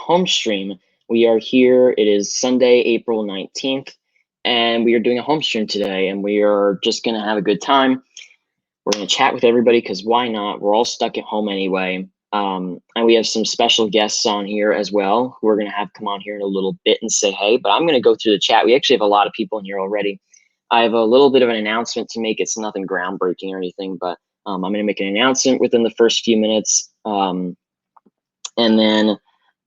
home stream. We are here. It is Sunday, April 19th, and we are doing a home stream today, and we are just going to have a good time. We're going to chat with everybody because why not? We're all stuck at home anyway. And we have some special guests on here as well who we're going to have come on here in a little bit and say hey, but I'm going to go through the chat. We actually have a lot of people in here already. I have a little bit of an announcement to make. It's nothing groundbreaking or anything, but I'm going to make an announcement within the first few minutes. And then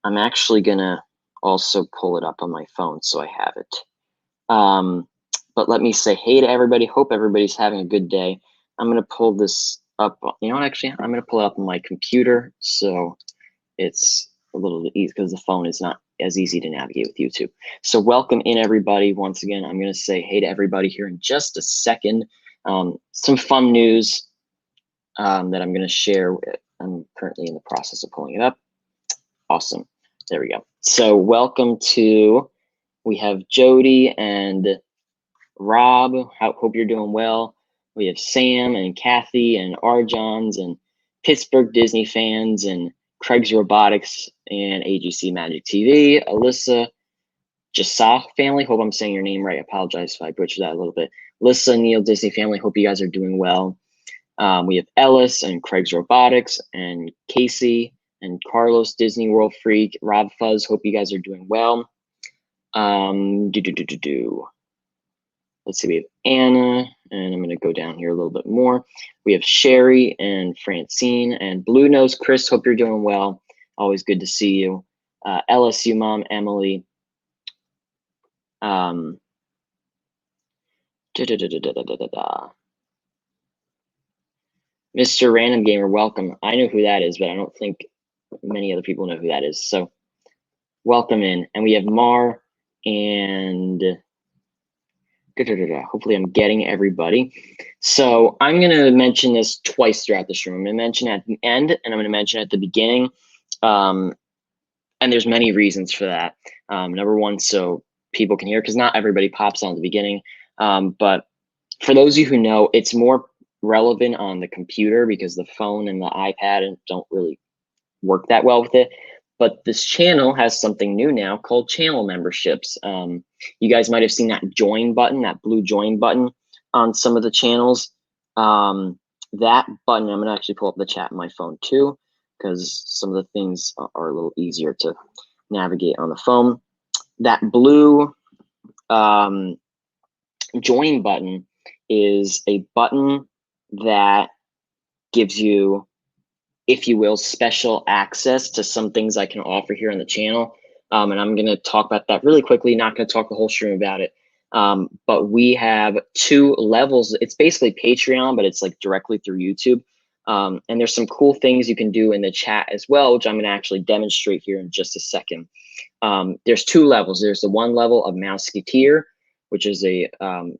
I'm actually going to also pull it up on my phone so I have it. But let me say hey to everybody. Hope everybody's having a good day. I'm going to pull this up. You know what, actually, I'm going to pull it up on my computer so it's a little bit easy because the phone is not as easy to navigate with YouTube. So welcome in everybody. Once again, I'm going to say hey to everybody here in just a second. Some fun news that I'm going to share. I'm currently in the process of pulling it up. Awesome. There we go. So welcome to, we have Jody and Rob. Hope you're doing well. We have Sam and Kathy and Arjons and Pittsburgh Disney fans and Craig's Robotics and AGC Magic TV, Alyssa, Jasah family. Hope I'm saying your name right. I apologize if I butchered that a little bit. Alyssa, Neil Disney family. Hope you guys are doing well. We have Ellis and Craig's Robotics and Casey and Carlos Disney World Freak, Rob Fuzz. Hope you guys are doing well. Let's see, we have Anna, and I'm going to go down here a little bit more. We have Sherry and Francine and Blue Nose Chris. Hope you're doing well. Always good to see you. LSU mom Emily. Mr. Random Gamer, welcome. I know who that is, but I don't think many other people know who that is. So welcome in. And we have Mar and hopefully I'm getting everybody. So I'm going to mention this twice throughout the stream. I'm going to mention it at the end and I'm going to mention it at the beginning. And there's many reasons for that. Number one, so people can hear, because not everybody pops on at the beginning. But for those of you who know, it's more relevant on the computer because the phone and the iPad don't really work that well with it. But this channel has something new now called channel memberships. You guys might have seen that join button, that blue join button on some of the channels. That button, I'm gonna actually pull up the chat on my phone too, because some of the things are a little easier to navigate on the phone. That blue join button is a button that gives you, if you will, special access to some things I can offer here on the channel. And I'm going to talk about that really quickly, not going to talk the whole stream about it. But we have 2 levels. It's basically Patreon, but it's like directly through YouTube. And there's some cool things you can do in the chat as well, which I'm going to actually demonstrate here in just a second. There's 2 levels. There's the one level of Mouseketeer, which is a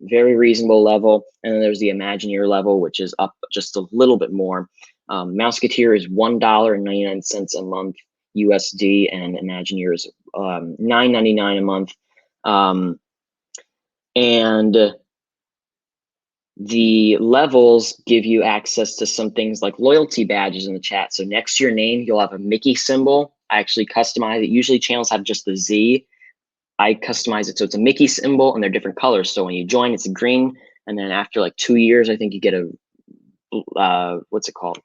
very reasonable level. And then there's the Imagineer level, which is up just a little bit more. Mouseketeer is $1.99 a month USD, and Imagineer is $9.99 a month. And the levels give you access to some things like loyalty badges in the chat. So next to your name, you'll have a Mickey symbol. I actually customize it. Usually channels have just the Z. I customize it so it's a Mickey symbol and they're different colors. So when you join, it's green. And then after like 2 years, I think you get a, what's it called?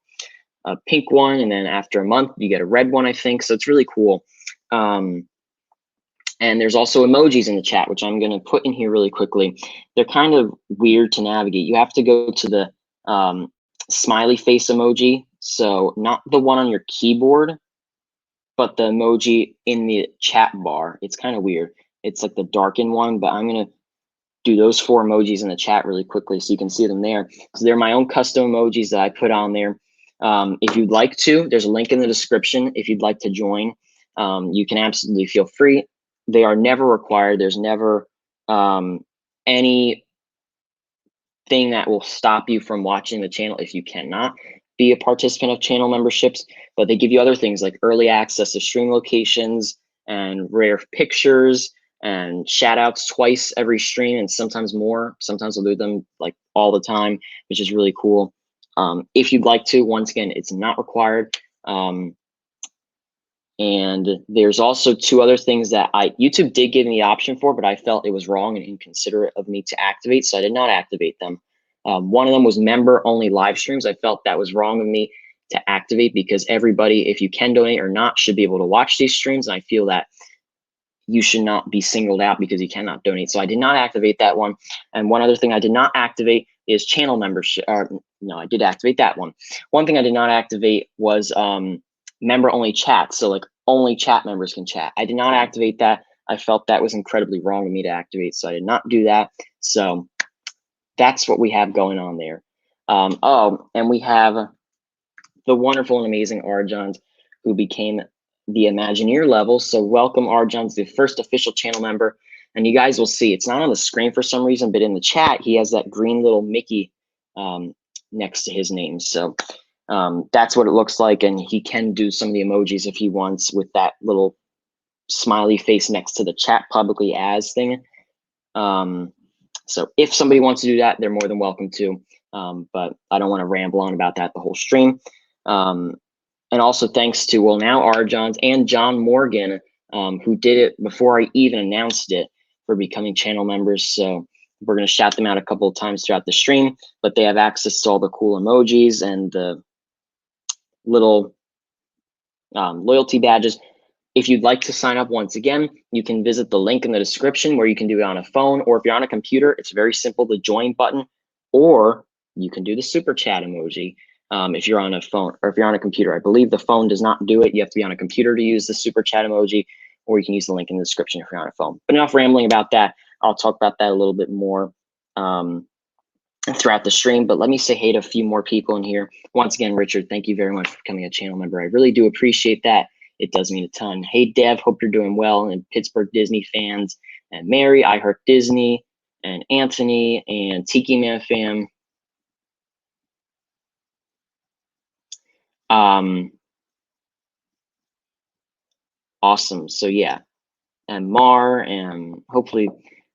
A pink one, and then after a month you get a red one, I think. So it's really cool. And there's also emojis in the chat, which I'm going to put in here really quickly. They're kind of weird to navigate. You have to go to the smiley face emoji, so not the one on your keyboard, but the emoji in the chat bar. It's kind of weird. It's like the darkened one, but I'm going to do those 4 emojis in the chat really quickly so you can see them there. So they're my own custom emojis that I put on there. If you'd like to, there's a link in the description. If you'd like to join, you can absolutely feel free. They are never required. There's never any thing that will stop you from watching the channel if you cannot be a participant of channel memberships, but they give you other things like early access to stream locations and rare pictures and shout outs twice every stream, and sometimes more. Sometimes I'll do them like all the time, which is really cool. If you'd like to, once again, it's not required. And there's also 2 other things that YouTube did give me the option for, but I felt it was wrong and inconsiderate of me to activate, so I did not activate them. One of them was member-only live streams. I felt that was wrong of me to activate because everybody, if you can donate or not, should be able to watch these streams. And I feel that you should not be singled out because you cannot donate. So I did not activate that one. And one other thing I did not activate is channel membership. No, I did activate that one. One thing I did not activate was member only chat. So like only chat members can chat. I did not activate that. I felt that was incredibly wrong of me to activate. So I did not do that. So that's what we have going on there. Oh, and we have the wonderful and amazing Arjun, who became the Imagineer level. So welcome, Arjun's the first official channel member. And you guys will see, it's not on the screen for some reason, but in the chat, he has that green little Mickey next to his name. So that's what it looks like. And he can do some of the emojis if he wants with that little smiley face next to the chat publicly as thing. So if somebody wants to do that, they're more than welcome to. But I don't want to ramble on about that the whole stream. And also thanks to, well, now Arjun's and John Morgan, who did it before I even announced it, for becoming channel members. So we're going to shout them out a couple of times throughout the stream, but they have access to all the cool emojis and the little loyalty badges. If you'd like to sign up once again, you can visit the link in the description where you can do it on a phone, or if you're on a computer, it's very simple, the join button, or you can do the super chat emoji if you're on a phone or if you're on a computer. I believe the phone does not do it. You have to be on a computer to use the super chat emoji, or you can use the link in the description if you're on a phone. But enough rambling about that. I'll talk about that a little bit more throughout the stream, but let me say hey to a few more people in here. Once again, Richard, thank you very much for becoming a channel member. I really do appreciate that. It does mean a ton. Hey, Dev, hope you're doing well. And Pittsburgh Disney fans, and Mary, I Heart Disney, and Anthony, and Tiki Man fam. Awesome. So yeah, and Mar, and hopefully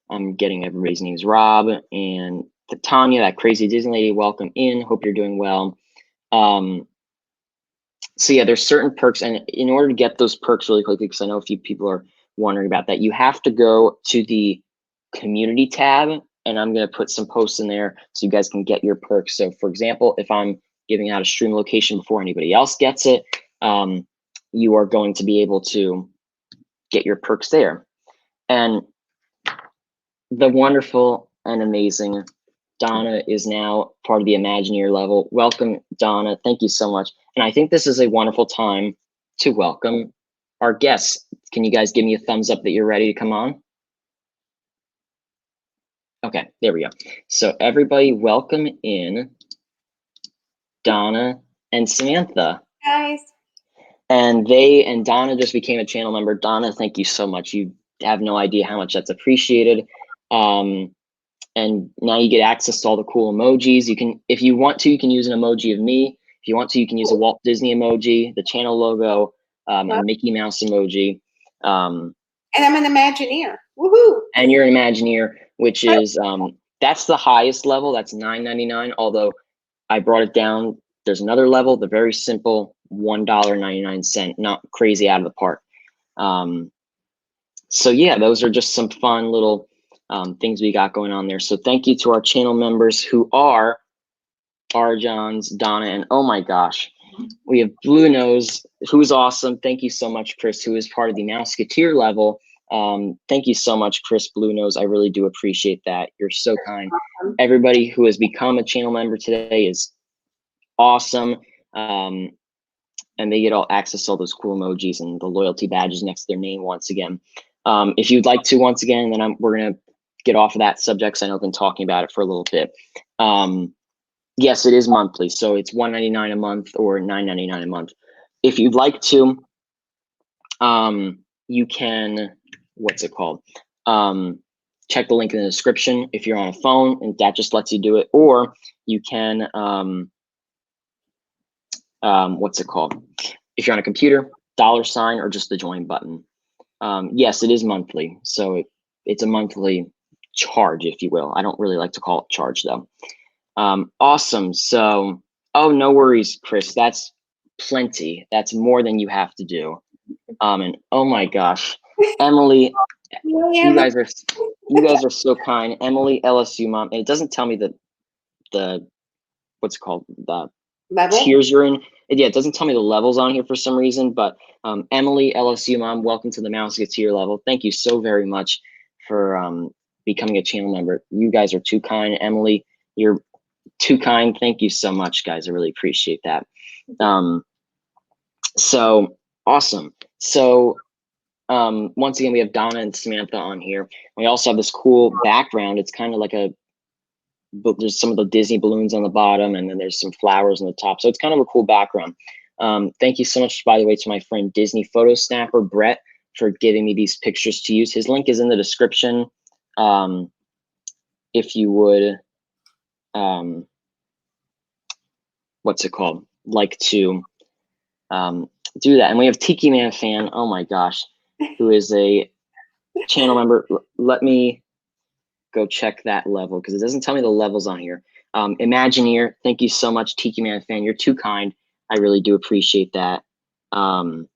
I'm getting everybody's names. Rob and Tanya, that crazy Disney lady, welcome in. Hope you're doing well. So yeah, there's certain perks, and in order to get those perks really quickly, because I know a few people are wondering about that, you have to go to the community tab, and I'm going to put some posts in there so you guys can get your perks. So for example, if I'm giving out a stream location before anybody else gets it, you are going to be able to get your perks there. And the wonderful and amazing Donna is now part of the Imagineer level. Welcome, Donna. Thank you so much. And I think this is a wonderful time to welcome our guests. Can you guys give me a thumbs up that you're ready to come on? Okay, there we go. So everybody welcome in Donna and Samantha. Guys. And Donna just became a channel member. Donna, thank you so much. You have no idea how much that's appreciated. And now you get access to all the cool emojis. You can, if you want to, you can use an emoji of me. If you want to, you can use a Walt Disney emoji, the channel logo, a Mickey Mouse emoji. And I'm an Imagineer. Woohoo! And you're an Imagineer, which is, that's the highest level. That's $9.99. Although I brought it down. There's another level, the very simple $1.99, not crazy out of the park. So yeah, those are just some fun little things we got going on there. So thank you to our channel members who are Arjun's, Donna, and oh my gosh, we have Blue Nose, who's awesome. Thank you so much, Chris, who is part of the Mouseketeer level. Thank you so much, Chris Blue Nose. I really do appreciate that. You're so kind. Everybody who has become a channel member today is awesome. And they get all access to all those cool emojis and the loyalty badges next to their name once again. If you'd like to, once again, then we're going to get off of that subject, because I know I've been talking about it for a little bit. Yes, it is monthly, so it's $1.99 a month or $9.99 a month. If you'd like to, you can, what's it called? Check the link in the description if you're on a phone, and that just lets you do it. Or you can, what's it called? If you're on a computer, $sign or just the join button. Yes, it is monthly, so it's a monthly charge, if you will. I don't really like to call it charge though. Awesome. So, oh, no worries, Chris. That's plenty. That's more than you have to do. And oh my gosh, Emily, you guys are so kind. Emily, LSU mom, and it doesn't tell me the what's it called, the Level? tiers you're in. Yeah, it doesn't tell me the levels on here for some reason, but Emily, LSU mom, welcome to the Mouse Get Tier level. Thank you so very much for becoming a channel member. You guys are too kind. Emily, you're too kind. Thank you so much, guys. I really appreciate that. So awesome. So once again, we have Donna and Samantha on here. We also have this cool background. It's kind of like there's some of the Disney balloons on the bottom, and then there's some flowers on the top. So it's kind of a cool background. Thank you so much, by the way, to my friend Disney Photo Snapper, Brett, for giving me these pictures to use. His link is in the description. If you would, what's it called? Like to do that. And we have Tiki Man Fan, oh my gosh, who is a channel member. Let me go check that level because it doesn't tell me the levels on here. Imagineer, thank you so much, Tiki Man Fan. You're too kind. I really do appreciate that. And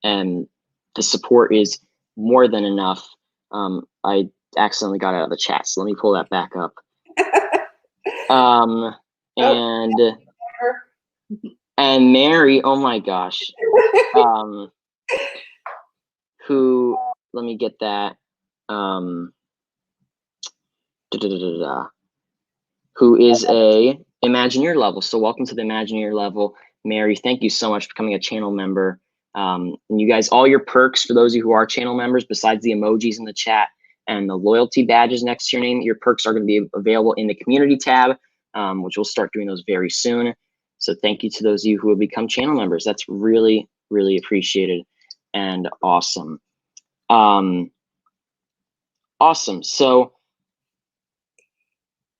the support is more than enough. I accidentally got out of the chat, so let me pull that back up. And Mary, oh my gosh, who, let me get that, who is a Imagineer level. So welcome to the Imagineer level. Mary, thank you so much for becoming a channel member. And you guys, all your perks for those of you who are channel members, besides the emojis in the chat and the loyalty badges next to your name, your perks are going to be available in the community tab, which we'll start doing those very soon. So thank you to those of you who will become channel members. That's really, really appreciated and awesome. Awesome. So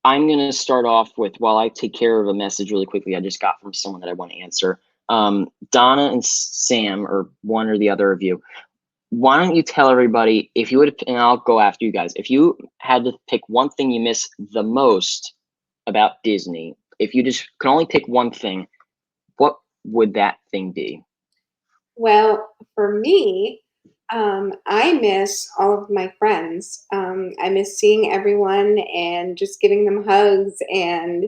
I'm going to start off with, while I take care of a message really quickly I just got from someone that I want to answer. Donna and Sam, or one or the other of you, why don't you tell everybody, if you would, and I'll go after you guys, if you had to pick one thing you miss the most about Disney, if you just could only pick one thing, what would that thing be? Well, for me, I miss all of my friends. I miss seeing everyone and just giving them hugs and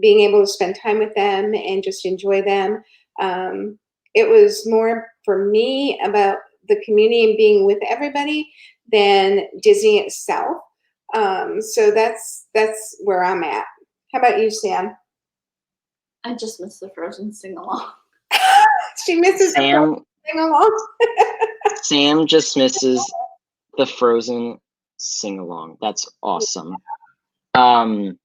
being able to spend time with them and just enjoy them. It was more for me about the community and being with everybody than Disney itself. So that's where I'm at. How about you, Sam? I just miss the Frozen sing-along. She misses Sam, sing-along. Sam just misses the Frozen sing-along. That's awesome. And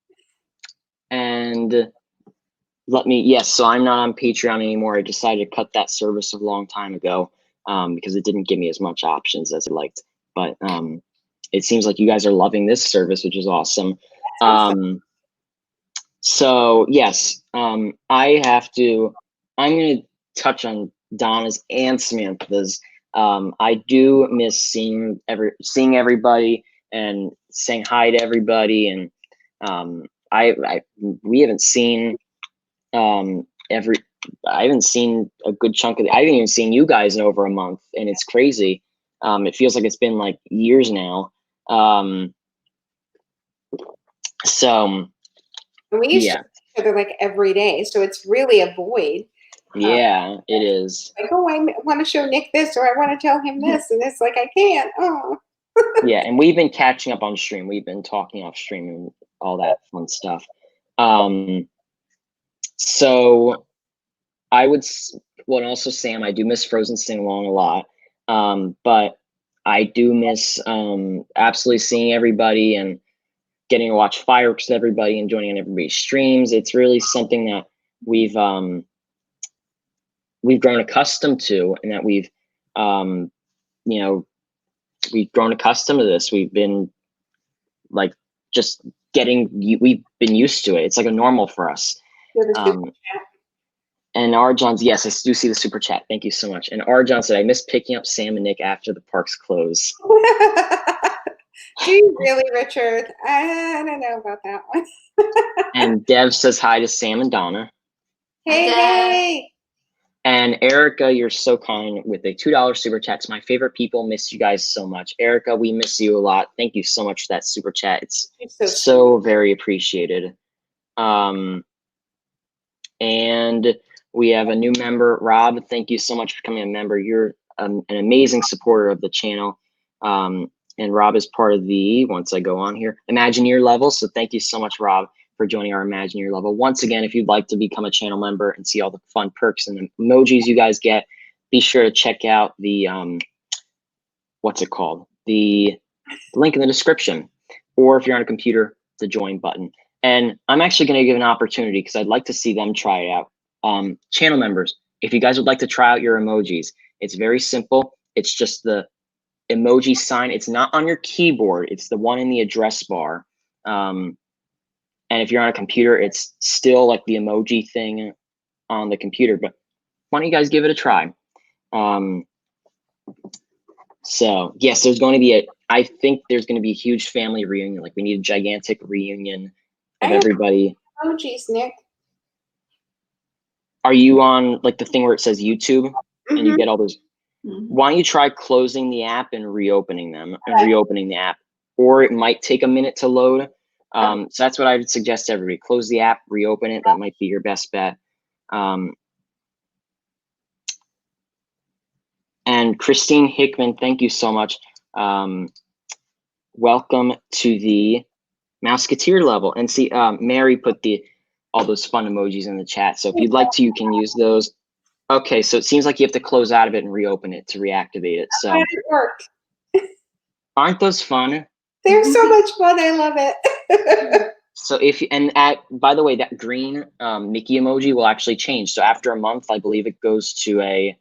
let me, yes, so I'm not on Patreon anymore. I decided to cut that service a long time ago because it didn't give me as much options as I liked. But it seems like you guys are loving this service, which is awesome. So yes, I'm going to touch on Donna's and Samantha's. I do miss seeing everybody and saying hi to everybody, and we haven't seen I haven't seen a good chunk of I haven't even seen you guys in over a month, and it's crazy. It feels like it's been like years now. So we used to see each other like every day, so it's really a void. Yeah, it is. Like, oh, I want to show Nick this, or I want to tell him this, and it's like I can't. Oh. Yeah, and we've been catching up on stream. We've been talking off stream and all that fun stuff. So I would, well, and also Sam, I do miss Frozen Sing Along a lot. But I do miss absolutely seeing everybody and getting to watch fireworks with everybody and joining on everybody's streams. It's really something that we've grown accustomed to, and that we've grown accustomed to this. We've been like just we've been used to it. It's like a normal for us. And Arjon, yes, I do see the super chat. Thank you so much. And Arjon said, I miss picking up Sam and Nick after the parks close. Do you really, Richard? I don't know about that one. And Dev says hi to Sam and Donna. Hey. And Erica, you're so kind with a $2 super chat. It's my favorite people. Miss you guys so much. Erica, we miss you a lot. Thank you so much for that super chat. It's so very appreciated. And we have a new member, Rob. Thank you so much for becoming a member. You're an amazing supporter of the channel. And Rob is part of the, once I go on here, Imagineer level. So thank you so much, Rob, for joining our Imagineer level. Once again, if you'd like to become a channel member and see all the fun perks and emojis you guys get, be sure to check out the, what's it called? The link in the description. Or if you're on a computer, the join button. And I'm actually going to give an opportunity because I'd like to see them try it out. Channel members, if you guys would like to try out your emojis, it's very simple. It's just the emoji sign. It's not on your keyboard. It's the one in the address bar. And if you're on a computer, it's still like the emoji thing on the computer. But why don't you guys give it a try? So yes, there's going to be I think there's going to be a huge family reunion. Like we need a gigantic reunion of everybody. Emojis, Nick. Are you on like the thing where it says YouTube and you get all those? Why don't you try closing the app and reopening them and reopening the app, or it might take a minute to load. So that's what I would suggest to everybody. Close the app, reopen it. That might be your best bet. And Christine Hickman, thank you so much. Welcome to the Mouseketeer level. And see, Mary put all those fun emojis in the chat. So if you'd like to, you can use those. Okay, so it seems like you have to close out of it and reopen it to reactivate it. So it worked. Aren't those fun? They're so much fun. I love it. So if by the way, that green Mickey emoji will actually change. So after a month, I believe it goes to a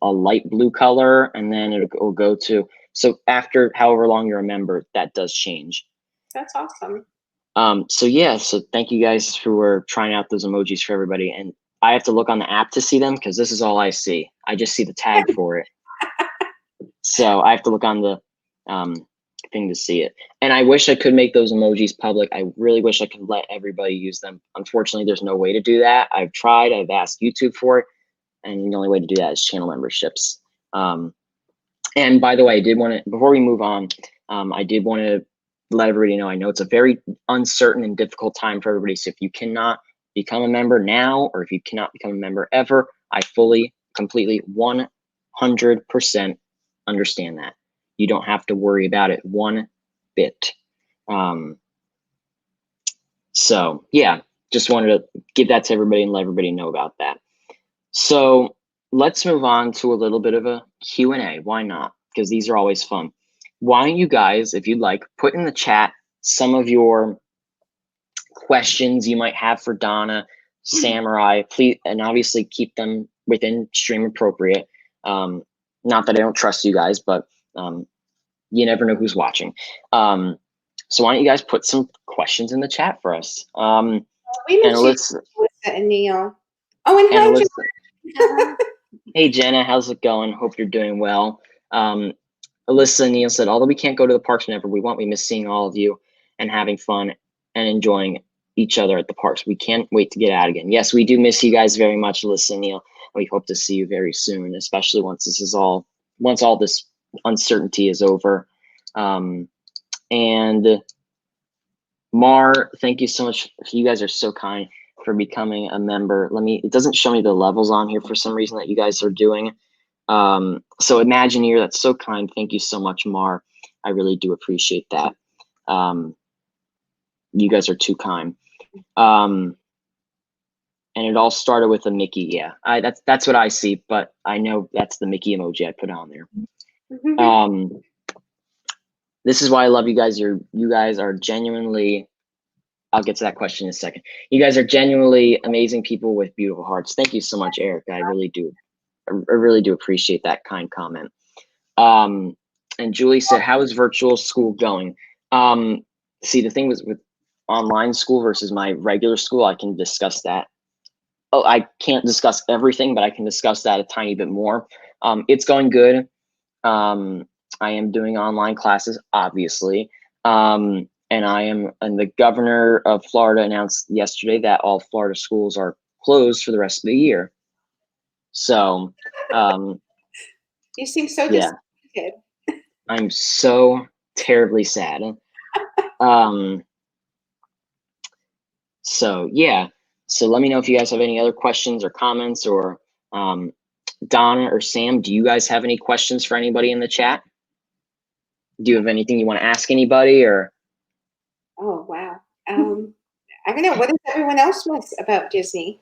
light blue color, and then it will go to, so after however long you're a member, that does change. That's awesome. So yeah, so thank you guys for trying out those emojis for everybody. And I have to look on the app to see them because this is all I see. I just see the tag for it. So I have to look on the thing to see it. And I wish I could make those emojis public. I really wish I could let everybody use them. Unfortunately, there's no way to do that. I've tried, I've asked YouTube for it, and the only way to do that is channel memberships. And by the way, I did want to, before we move on, I did want to let everybody know, I know it's a very uncertain and difficult time for everybody. So if you cannot become a member now, or if you cannot become a member ever, I fully, completely, 100% understand that. You don't have to worry about it one bit. So yeah, just wanted to give that to everybody and let everybody know about that. So let's move on to a little bit of a Q&A. Why not? Because these are always fun. Why don't you guys, if you'd like, put in the chat some of your questions you might have for Donna, Samurai, please, and obviously keep them within stream appropriate. Not that I don't trust you guys, but you never know who's watching. So why don't you guys put some questions in the chat for us? We mentioned Alyssa and Neil. Oh, and hi, Jenna. Hey, Jenna, how's it going? Hope you're doing well. Alyssa and Neil said, although we can't go to the parks whenever we want, we miss seeing all of you and having fun and enjoying each other at the parks. We can't wait to get out again. Yes, we do miss you guys very much, Alyssa and Neil. We hope to see you very soon, especially once all this uncertainty is over. And Mar, thank you so much. You guys are so kind for becoming a member. It doesn't show me the levels on here for some reason that you guys are doing. So Imagineer, that's so kind. Thank you so much, Mar. I really do appreciate that. You guys are too kind. And it all started with a Mickey. Yeah, that's what I see, but I know that's the Mickey emoji I put on there. This is why I love you guys. You guys are genuinely, I'll get to that question in a second. You guys are genuinely amazing people with beautiful hearts. Thank you so much, Erica. I really do appreciate that kind comment. And Julie said, how is virtual school going? See, the thing was with online school versus my regular school, I can discuss that. Oh, I can't discuss everything, but I can discuss that a tiny bit more. It's going good. I am doing online classes, obviously. And the governor of Florida announced yesterday that all Florida schools are closed for the rest of the year. So, You seem so yeah, disappointed. I'm so terribly sad. So yeah, so let me know if you guys have any other questions or comments, or Donna or Sam, do you guys have any questions for anybody in the chat? Do you have anything you want to ask anybody, or? Oh, wow. I don't know. What does everyone else miss about Disney?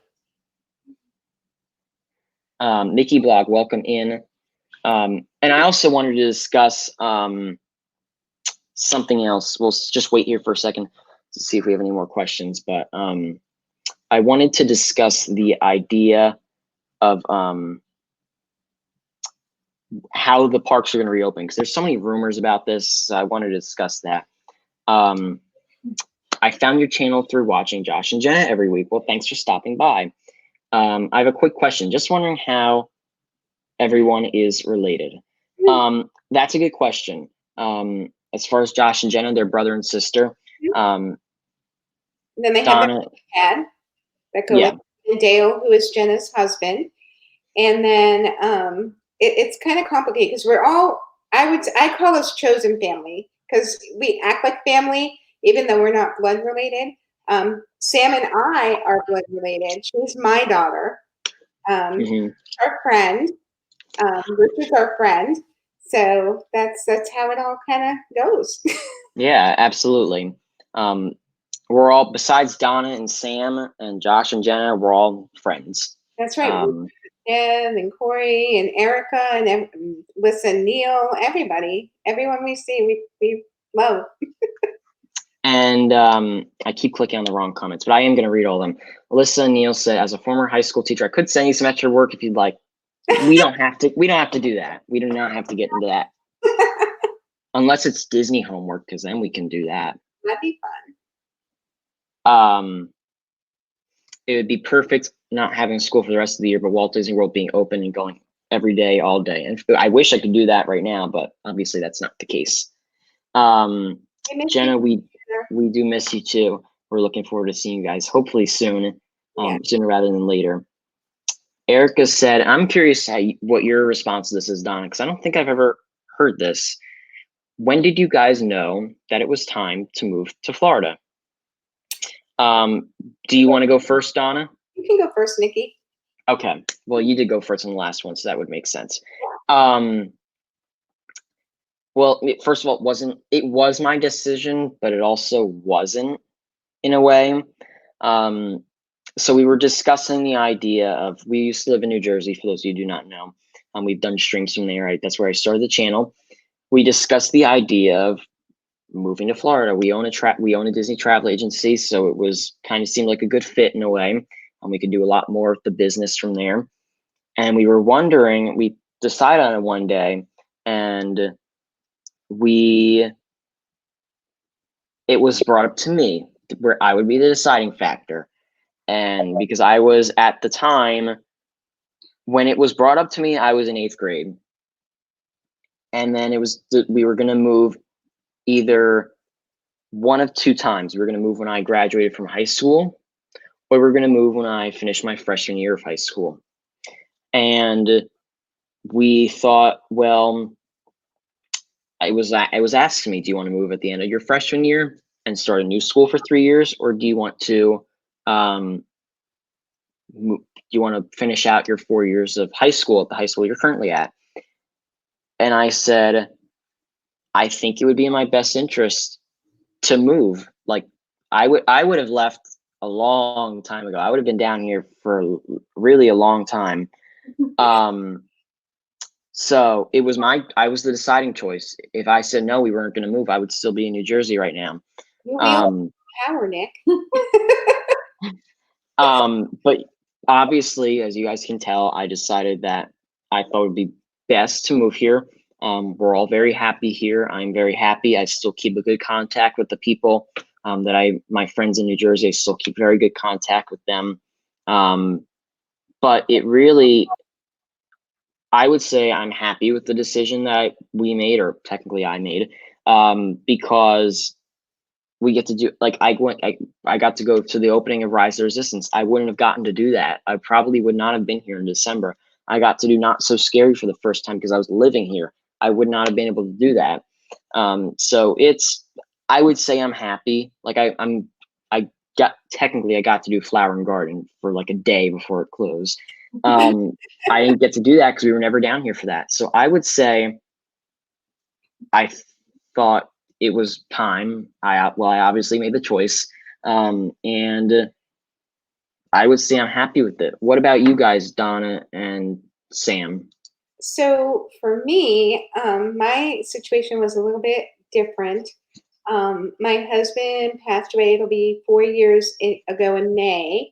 Mickey Blog, welcome in. And I also wanted to discuss something else. We'll just wait here for a second to see if we have any more questions. But I wanted to discuss the idea of how the parks are going to reopen, because there's so many rumors about this. So I wanted to discuss that. I found your channel through watching Josh and Jenna every week. Well, thanks for stopping by. I have a quick question. Just wondering how everyone is related. That's a good question. As far as Josh and Jenna, they're brother and sister. Then they have Donna, their dad that go yeah. with Dale, who is Jenna's husband. And then it's kind of complicated because we're all, I call us chosen family because we act like family, even though we're not blood related. Sam and I are blood related. She's my daughter. Our friend. Richard's our friend. So that's how it all kind of goes. Yeah, absolutely. We're all, besides Donna and Sam and Josh and Jenna, we're all friends. That's right. Deb and Corey and Erica and listen, Neil, everybody, everyone we see, we love. And I keep clicking on the wrong comments, but I am going to read all of them. Alyssa and Neil said, as a former high school teacher, I could send you some extra work if you'd like. We don't have to. We don't have to do that. We do not have to get into that, unless it's Disney homework, because then we can do that. That'd be fun. It would be perfect not having school for the rest of the year, but Walt Disney World being open and going every day, all day. And I wish I could do that right now, but obviously that's not the case. Jenna, we do miss you too. We're looking forward to seeing you guys hopefully soon, sooner rather than later. Erica said, I'm curious what your response to this is, Donna, because I don't think I've ever heard this. When did you guys know that it was time to move to Florida? Do you want to go first, Donna? You can go first, Nikki. Okay. Well, you did go first on the last one, so that would make sense. Well, first of all, it was my decision, but it also wasn't in a way. So we were discussing the idea of, we used to live in New Jersey, for those of you who do not know. We've done streams from there, right? That's where I started the channel. We discussed the idea of moving to Florida. We own a Disney travel agency, so it was kind of seemed like a good fit in a way. And we could do a lot more of the business from there. And we were wondering, we decided on it one day, and it was brought up to me where I would be the deciding factor. And because I was, at the time, when it was brought up to me, I was in 8th grade. And then we were going to move either one of two times. We were going to move when I graduated from high school, or we were going to move when I finished my freshman year of high school. And we thought, well, it was asking me, do you want to move at the end of your freshman year and start a new school for 3 years, or do you want to finish out your 4 years of high school at the high school you're currently at? And I said, I think it would be in my best interest to move. Like, I would have left a long time ago. I would have been down here for really a long time. So it was I was the deciding choice. If I said no, we weren't going to move, I would still be in New Jersey right now. Power, Nick. But obviously, as you guys can tell, I decided that I thought it would be best to move here. We're all very happy here. I'm very happy. I still keep a good contact with the people my friends in New Jersey. I still keep very good contact with them. But it really, I would say I'm happy with the decision that we made, or technically I made, because we get to do, like, I got to go to the opening of Rise of Resistance. I wouldn't have gotten to do that. I probably would not have been here in December. I got to do Not So Scary for the first time because I was living here. I would not have been able to do that. So I would say I'm happy. Like I got to do Flower and Garden for like a day before it closed. I didn't get to do that because we were never down here for that. So I would say I thought it was time. I obviously made the choice, and I would say I'm happy with it. What about you guys, Donna and Sam? So for me, my situation was a little bit different. My husband passed away. It'll be 4 years ago in May.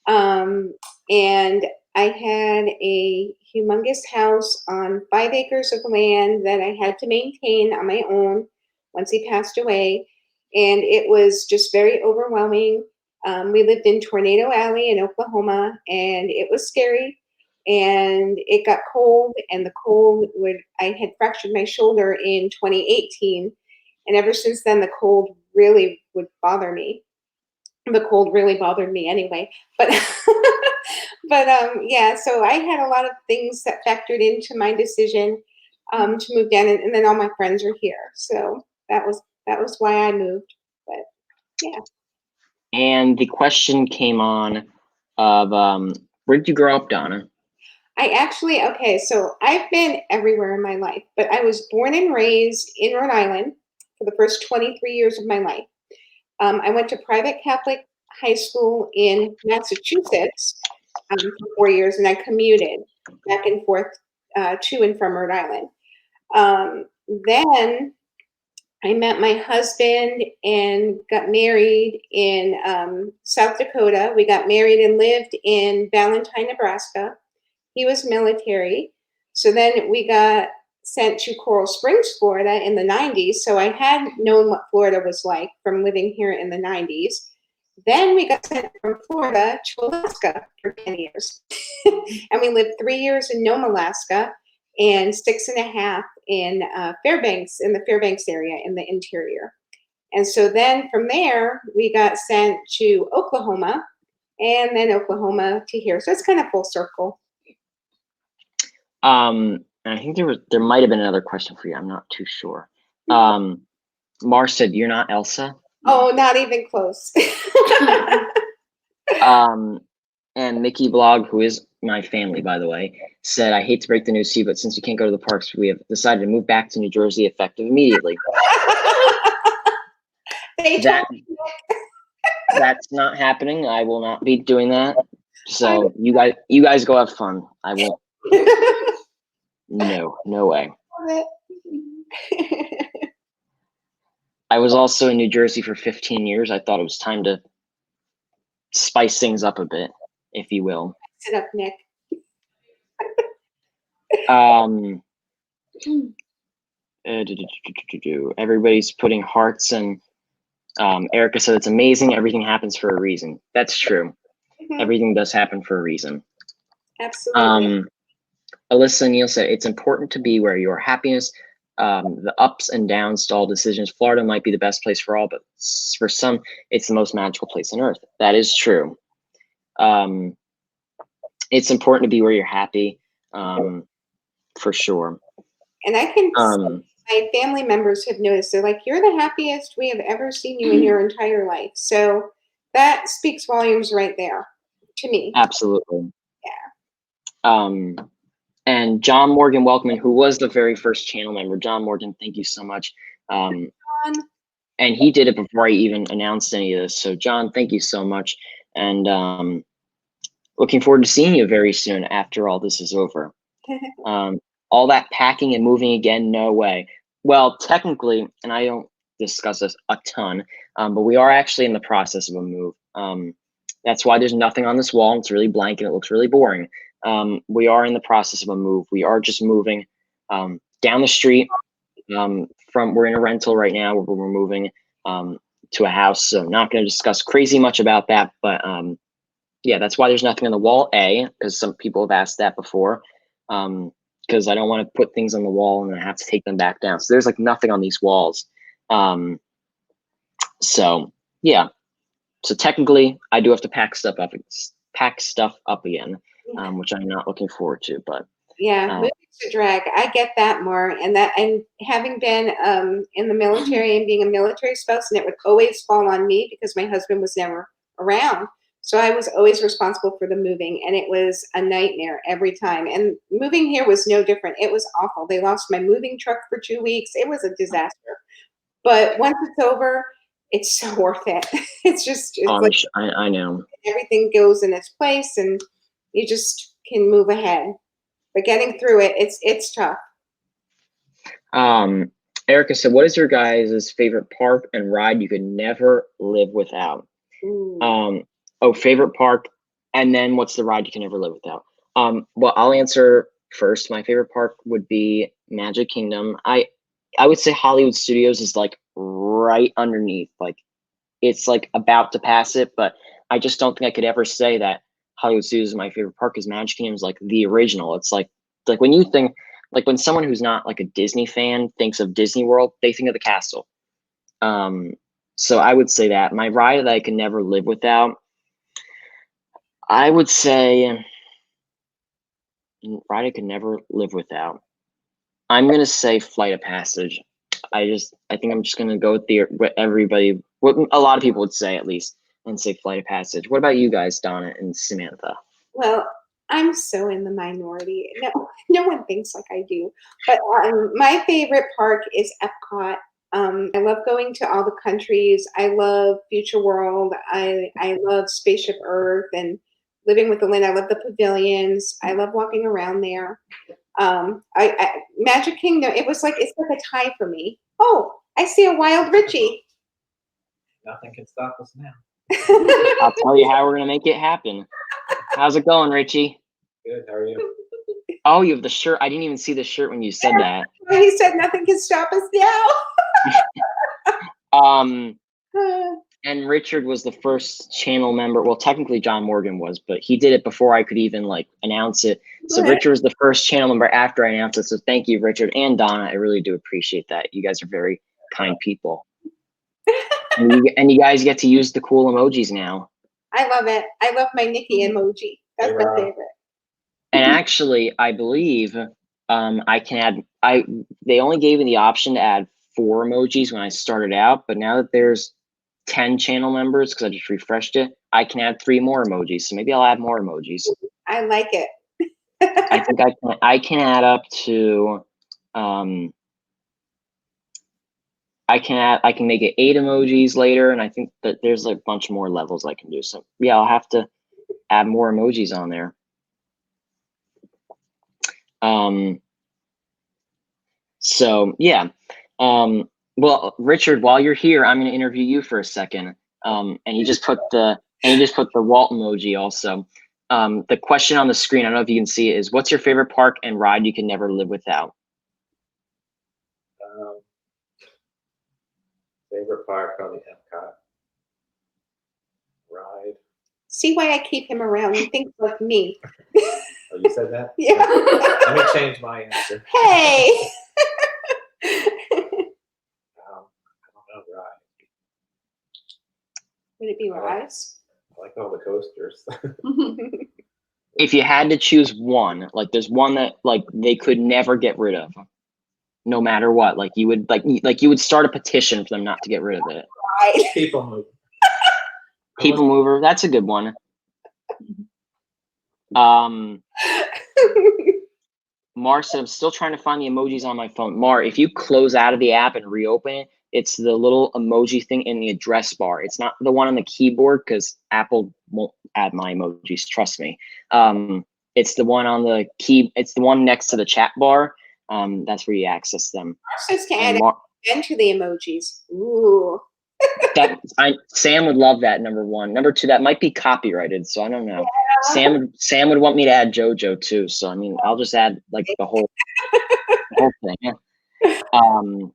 And I had a humongous house on 5 acres of land that I had to maintain on my own once he passed away. And it was just very overwhelming. We lived in Tornado Alley in Oklahoma, and it was scary. And it got cold, and I had fractured my shoulder in 2018. And ever since then, the cold really would bother me. The cold really bothered me anyway, but yeah, so I had a lot of things that factored into my decision to move down, and then all my friends are here, so that was why I moved. But yeah. And the question came on of where did you grow up, Donna? Okay, so I've been everywhere in my life, but I was born and raised in Rhode Island for the first 23 years of my life. I went to private Catholic high school in Massachusetts for 4 years, and I commuted back and forth to and from Rhode Island. Then I met my husband and got married in South Dakota. We got married and lived in Valentine, Nebraska. He was military. So then we got sent to Coral Springs, Florida in the 90s. So I had known what Florida was like from living here in the 90s. Then we got sent from Florida to Alaska for 10 years. And we lived 3 years in Nome, Alaska, and 6.5 in Fairbanks, in the Fairbanks area in the interior. And so then from there, we got sent to Oklahoma, and then Oklahoma to here. So it's kind of full circle. I think there might have been another question for you. I'm not too sure. Mar said, "You're not Elsa." Oh, not even close. And Mickey Blog, who is my family, by the way, said, "I hate to break the news to you, but since we can't go to the parks, we have decided to move back to New Jersey effective immediately." That's not happening. I will not be doing that. So you guys go have fun. I won't. No way. I was also in New Jersey for 15 years. I thought it was time to spice things up a bit, if you will. Sit up, Nick. Everybody's putting hearts, and Erica said it's amazing. Everything happens for a reason. That's true. Mm-hmm. Everything does happen for a reason. Absolutely. Alyssa Neal said it's important to be where your happiness, the ups and downs to all decisions. Florida might be the best place for all, but for some, it's the most magical place on earth. That is true. It's important to be where you're happy, for sure. And I can my family members have noticed, they're like, "You're the happiest we have ever seen you in your entire life." So that speaks volumes right there to me. Absolutely. Yeah. And John Morgan Welkman, who was the very first channel member. John Morgan, thank you so much. And he did it before I even announced any of this. So John, thank you so much. And looking forward to seeing you very soon after all this is over. All that packing and moving again, no way. Well, technically, and I don't discuss this a ton, but we are actually in the process of a move. That's why there's nothing on this wall. It's really blank and it looks really boring. We are in the process of a move. We are just moving down the street we're in a rental right now where we're moving to a house. So not going to discuss crazy much about that, but yeah, that's why there's nothing on the wall, because some people have asked that before, because I don't want to put things on the wall and then have to take them back down. So there's like nothing on these walls. So yeah. So technically, I do have to pack stuff up again, which I'm not looking forward to. But yeah, moving's a drag. I get that more, and having been in the military and being a military spouse, and it would always fall on me because my husband was never around. So I was always responsible for the moving, and it was a nightmare every time. And moving here was no different. It was awful. They lost my moving truck for 2 weeks. It was a disaster. But once it's over, it's so worth it. It's like I know. everything goes in its place, and you just can move ahead. But getting through it, it's tough. Erica said, "What is your guys' favorite park and ride you could never live without?" Ooh. Favorite park, and then what's the ride you can never live without? Well, I'll answer first. My favorite park would be Magic Kingdom. I would say Hollywood Studios is like right underneath. Like it's like about to pass it, but I just don't think I could ever say that Hollywood Studios is my favorite park because Magic Kingdom is like the original. It's like when you think, like when someone who's not like a Disney fan thinks of Disney World, they think of the castle. So I would say that my ride that I could never live without, I would say ride I could never live without. I'm gonna say Flight of Passage. I think I'm just gonna go with what a lot of people would say at least, and say Flight of Passage. What about you guys, Donna and Samantha? Well, I'm so in the minority. No one thinks like I do. But my favorite park is Epcot. I love going to all the countries. I love Future World. I love Spaceship Earth and living with the Lynn. I love the pavilions. I love walking around there. Magic Kingdom. It's like a tie for me. Oh, I see a wild Richie. Nothing can stop us now. I'll tell you how we're gonna make it happen. How's it going, Richie? Good. How are you? Oh, you have the shirt. I didn't even see the shirt when you said that. He said nothing can stop us now. And Richard was the first channel member. Well, technically John Morgan was, but he did it before I could even like announce it. So Richard was the first channel member after I announced it. So thank you, Richard and Donna. I really do appreciate that. You guys are very kind people. and you guys get to use the cool emojis now. I love it. I love my Nikki emoji. That's my favorite. And actually, I believe I can add. They only gave me the option to add 4 emojis when I started out, but now that there's 10 channel members, because I just refreshed it, I can add 3 more emojis. So maybe I'll add more emojis. I like it. I think I can add up to I can make it 8 emojis later, and I think that there's like a bunch more levels I can do. So yeah, I'll have to add more emojis on there. So yeah. Well, Richard, while you're here, I'm going to interview you for a second. And you just put the Walt emoji also. The question on the screen, I don't know if you can see it, is what's your favorite park and ride you can never live without? Favorite park, probably Epcot. Ride. See why I keep him around. He thinks like me. Oh, you said that? Yeah. Let me change my answer. Hey. I don't know, Ride. Would it be Rise? I like all the coasters. If you had to choose one, like there's one that like they could never get rid of, no matter what. Like you would start a petition for them not to get rid of it. Right. People Mover. People Mover, that's a good one. Mar said, I'm still trying to find the emojis on my phone. Mar, if you close out of the app and reopen it, it's the little emoji thing in the address bar. It's not the one on the keyboard because Apple won't add my emojis. Trust me. It's the one on the key. It's the one next to the chat bar. That's where you access them. Mar says to add to the emojis. Ooh. Sam would love that. Number 1. Number 2, that might be copyrighted, so I don't know. Yeah. Sam would want me to add JoJo too, so I mean I'll just add like the whole thing.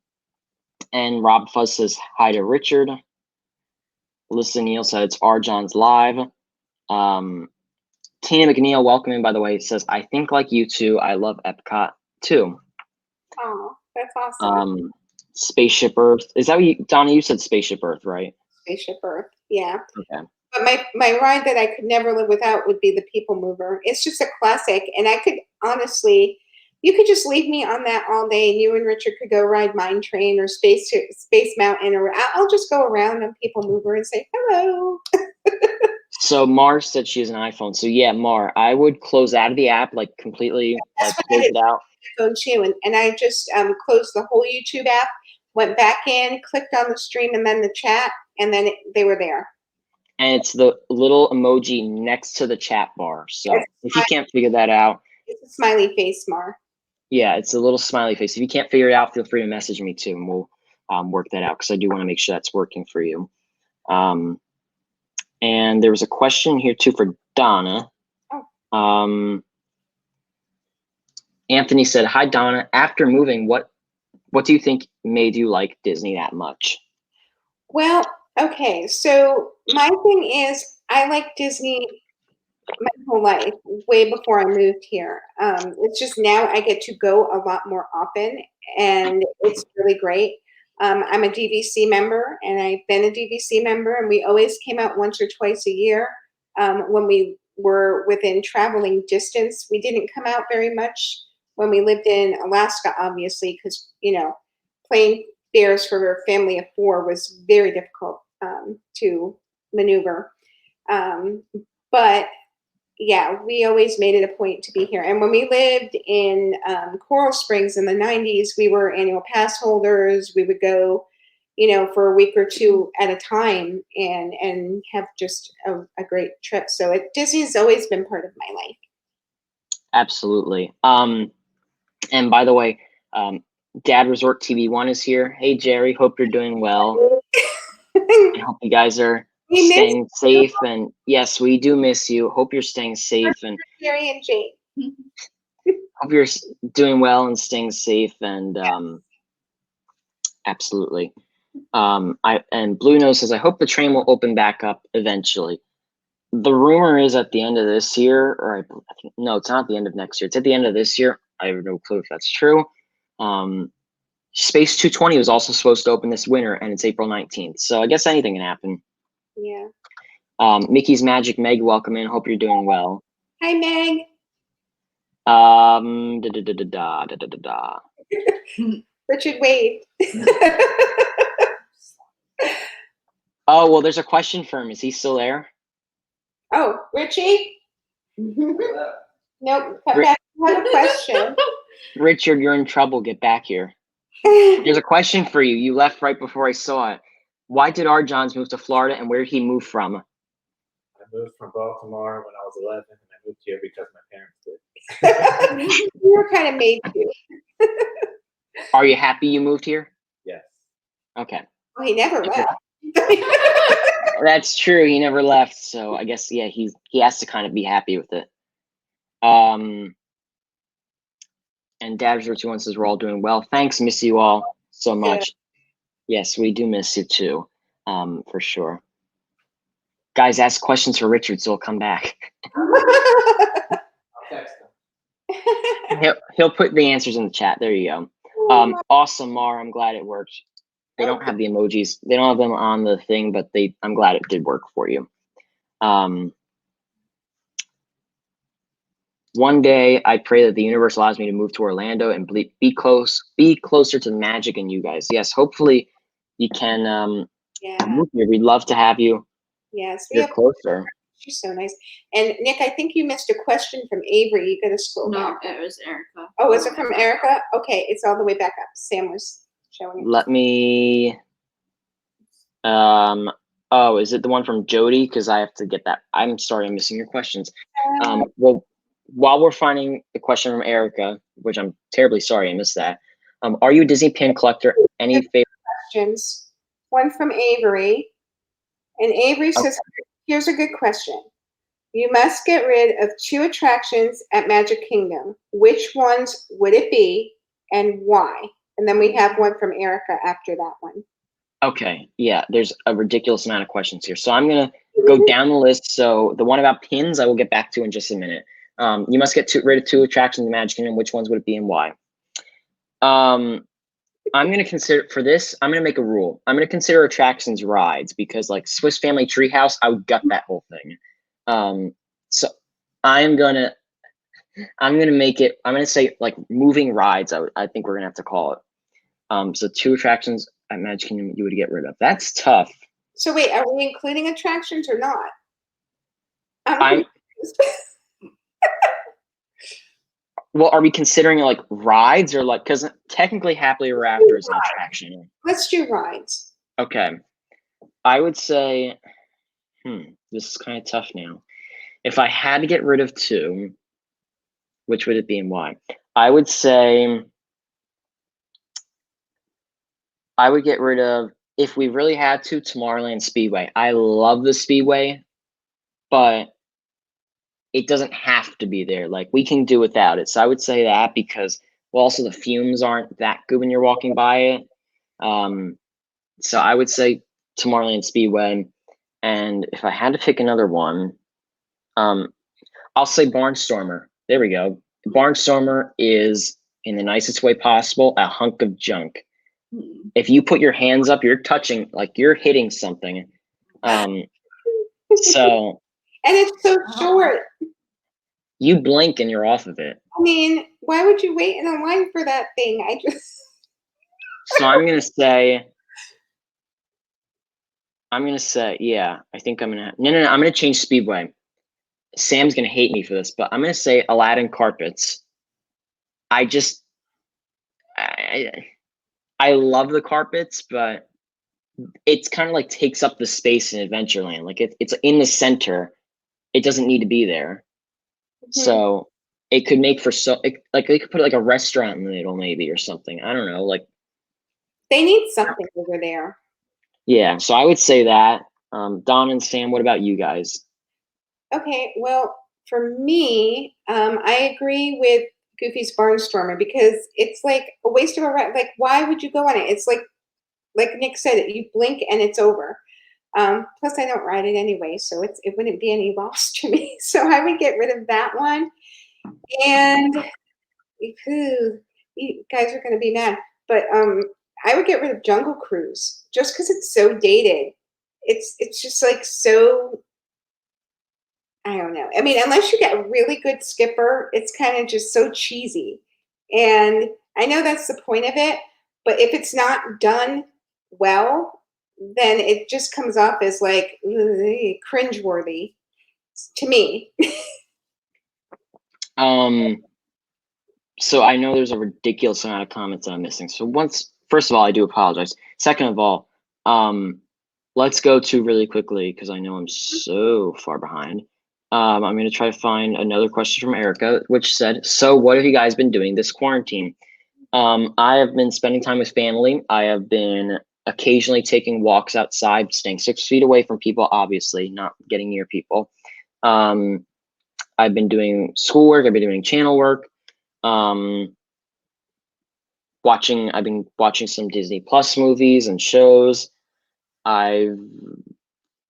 And Rob Fuzz says hi to Richard. Alyssa Neal said it's Arjon's live. Tina McNeil, welcoming by the way, says I think like you two, I love Epcot too. Oh, that's awesome. Spaceship Earth. Is that what you, Donna? You said Spaceship Earth, right? Spaceship Earth. Yeah. Okay. But my ride that I could never live without would be the People Mover. It's just a classic, and I could honestly, you could just leave me on that all day, and you and Richard could go ride Mine Train or Space Mountain, or I'll just go around on People Mover and say hello. So Mar said she has an iPhone. So yeah, Mar, I would close out of the app, like completely, like That's what close I it out. phone too, and I just closed the whole YouTube app, went back in, clicked on the stream, and then the chat, and then they were there. And it's the little emoji next to the chat bar. So Yes, if you can't figure that out, It's a smiley face, Mar. yeah, it's a little smiley face. If you can't figure it out, feel free to message me too, and we'll work that out because I do want to make sure that's working for you. And there was a question here too for Donna. Anthony said, "Hi Donna. After moving, what do you think made you like Disney that much?" Well, okay, so my thing is I like Disney my whole life, way before I moved here. It's just now I get to go a lot more often, and it's really great. I'm a DVC member, and I've been a DVC member, and we always came out once or twice a year when we were within traveling distance. We didn't come out very much when we lived in Alaska, obviously, because, plane fares for a family of 4 was very difficult to maneuver. But yeah, we always made it a point to be here. And when we lived in Coral Springs in the 90s, we were annual pass holders. We would go, for a week or 2 at a time and have just a great trip. So Disney's always been part of my life. Absolutely. And by the way, Dad Resort TV1 is here. Hey Jerry, hope you're doing well. I hope you guys are staying safe, and yes, we do miss you. Hope you're staying safe, and Jerry and Jane. hope you're doing well and staying safe, and absolutely. And Blue Nose says, I hope the train will open back up eventually. The rumor is at the end of this year, or I think, no, it's not the end of next year. It's at the end of this year. I have no clue if that's true. Space 220 was also supposed to open this winter, and it's April 19th. So I guess anything can happen. Yeah. Mickey's Magic Meg, welcome in. Hope you're doing well. Hi, Meg. Richard Wade. Oh, well, there's a question for him. Is he still there? Oh, Richie? Nope. Come back. I have a question. Richard, you're in trouble. Get back here. There's a question for you. You left right before I saw it. Why did our Johns move to Florida, and where did he move from? I moved from Baltimore when I was 11, and I moved here because my parents did. You were kind of made to. Are you happy you moved here? Yes. Okay. Well, he never left. That's true. He never left. So I guess, yeah, he has to kind of be happy with it. And Dad021 says we're all doing well. Thanks. Miss you all so much. Yes, we do miss you too. For sure. Guys, ask questions for Richard so he'll come back. I'll text him. He'll put the answers in the chat. There you go. Awesome, Mar. I'm glad it worked. They don't have the emojis. They don't have them on the thing, but I'm glad it did work for you. One day, I pray that the universe allows me to move to Orlando and be closer to the magic and you guys. Yes, hopefully you can move here. We'd love to have you. Yes, You're closer. She's so nice. And Nick, I think you missed a question from Avery. You got to scroll back. No, it was Erica. Oh, is it from Erica? Okay, it's all the way back up. Sam was showing it. Let me. Oh, is it the one from Jody? Because I have to get that. I'm sorry, I'm missing your questions. Well, while we're finding the question from Erica, which I'm terribly sorry I missed that. Are you a Disney pin collector? Any favorite questions? One from Avery. And Avery says, here's a good question. You must get rid of 2 attractions at Magic Kingdom. Which ones would it be and why? And then we have one from Erica after that one. Okay, yeah, there's a ridiculous amount of questions here. So I'm going to go down the list. So the one about pins, I will get back to in just a minute. You must get rid of 2 attractions in the Magic Kingdom. Which ones would it be and why? I'm gonna consider for this. I'm gonna make a rule. I'm gonna consider attractions rides because like Swiss Family Treehouse, I would gut that whole thing. So I'm gonna make it. I'm gonna say like moving rides. I think we're gonna have to call it. So 2 attractions at Magic Kingdom you would get rid of. That's tough. So wait, are we including attractions or not? I'm confused. Well, are we considering like rides or like because technically Happily Ever After is an attraction. Let's do rides. Okay, I would say, this is kind of tough now. If I had to get rid of 2, which would it be and why? I would say I would get rid of, if we really had to, Tomorrowland Speedway. I love the Speedway, but it doesn't have to be there. Like we can do without it. So I would say that because well, also the fumes aren't that good when you're walking by it. So I would say Tomorrowland Speedway. And if I had to pick another one, I'll say Barnstormer. There we go. Barnstormer is, in the nicest way possible, a hunk of junk. If you put your hands up, you're touching, like you're hitting something. So. And it's so short. You blink and you're off of it. I mean, why would you wait in a line for that thing? So I'm gonna say, yeah. I think I'm gonna. No. I'm gonna change Speedway. Sam's gonna hate me for this, but I'm gonna say Aladdin carpets. I love the carpets, but it's kind of like takes up the space in Adventureland. Like it's in the center. It doesn't need to be there. So it could make for like they could put like a restaurant in the middle maybe or something. I don't know. Like they need something over there. Yeah. So I would say that. Don and Sam, what about you guys? Okay. Well, for me, I agree with Goofy's Barnstormer because it's like a waste of a ride. Like, why would you go on it? It's like Nick said, you blink and it's over. Plus, I don't ride it anyway, so it wouldn't be any loss to me. So I would get rid of that one. And you guys are going to be mad, but I would get rid of Jungle Cruise just because it's so dated. It's just like so. I don't know. I mean, unless you get a really good skipper, it's kind of just so cheesy. And I know that's the point of it, but if it's not done well, then it just comes off as like cringeworthy to me. So I know there's a ridiculous amount of comments that I'm missing. So first of all, I do apologize. Second of all, let's go to really quickly because I know I'm so far behind. I'm going to try to find another question from Erica, which said, so what have you guys been doing this quarantine? I have been spending time with family. I have been occasionally taking walks outside, staying 6 feet away from people, obviously, not getting near people. I've been doing schoolwork. I've been doing channel work. I've been watching some Disney Plus movies and shows. I've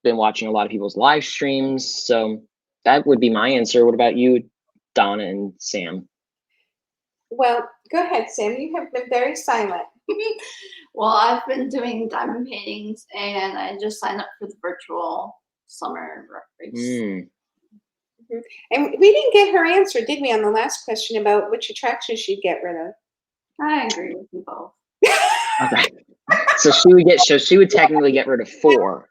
been watching a lot of people's live streams. So that would be my answer. What about you, Donna and Sam? Well, go ahead, Sam. You have been very silent. Well, I've been doing diamond paintings, and I just signed up for the virtual summer race. And we didn't get her answer, did we, on the last question about which attraction she'd get rid of? I agree with you both. Okay. So she would technically get rid of 4.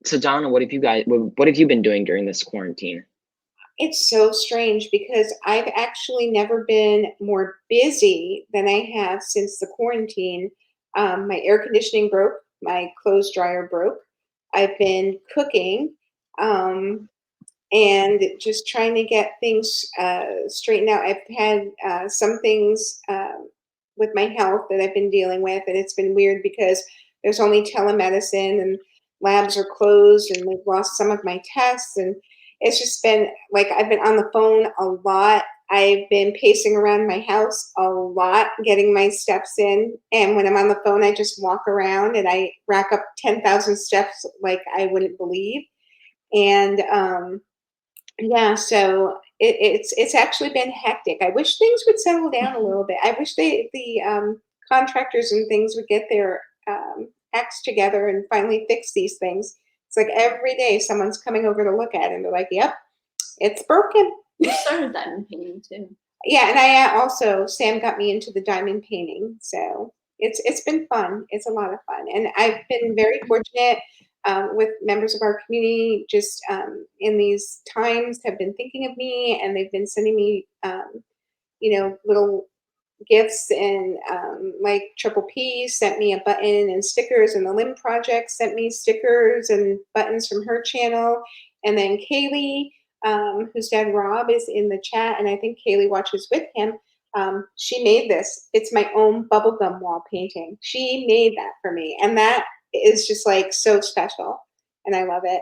So Donna, what have you been doing during this quarantine? It's so strange because I've actually never been more busy than I have since the quarantine. My air conditioning broke, my clothes dryer broke. I've been cooking and just trying to get things straightened out. I've had some things with my health that I've been dealing with, and it's been weird because there's only telemedicine and labs are closed and we've lost some of my tests, and it's just been like I've been on the phone a lot. I've been pacing around my house a lot, getting my steps in. And when I'm on the phone, I just walk around and I rack up 10,000 steps like I wouldn't believe. And yeah, so it's actually been hectic. I wish things would settle down a little bit. I wish the contractors and things would get their acts together and finally fix these things. It's like every day someone's coming over to look at it and they're like, yep, it's broken. You started diamond painting too. Yeah, and I also, Sam got me into the diamond painting, so it's been fun. It's a lot of fun, and I've been very fortunate with members of our community. Just in these times, have been thinking of me, and they've been sending me, little gifts. And like Triple P sent me a button and stickers, and the Limb Project sent me stickers and buttons from her channel, and then Kaylee, whose dad Rob is in the chat, and I think Kaylee watches with him. She made this. It's my own bubblegum wall painting. She made that for me, and that is just like so special, and I love it.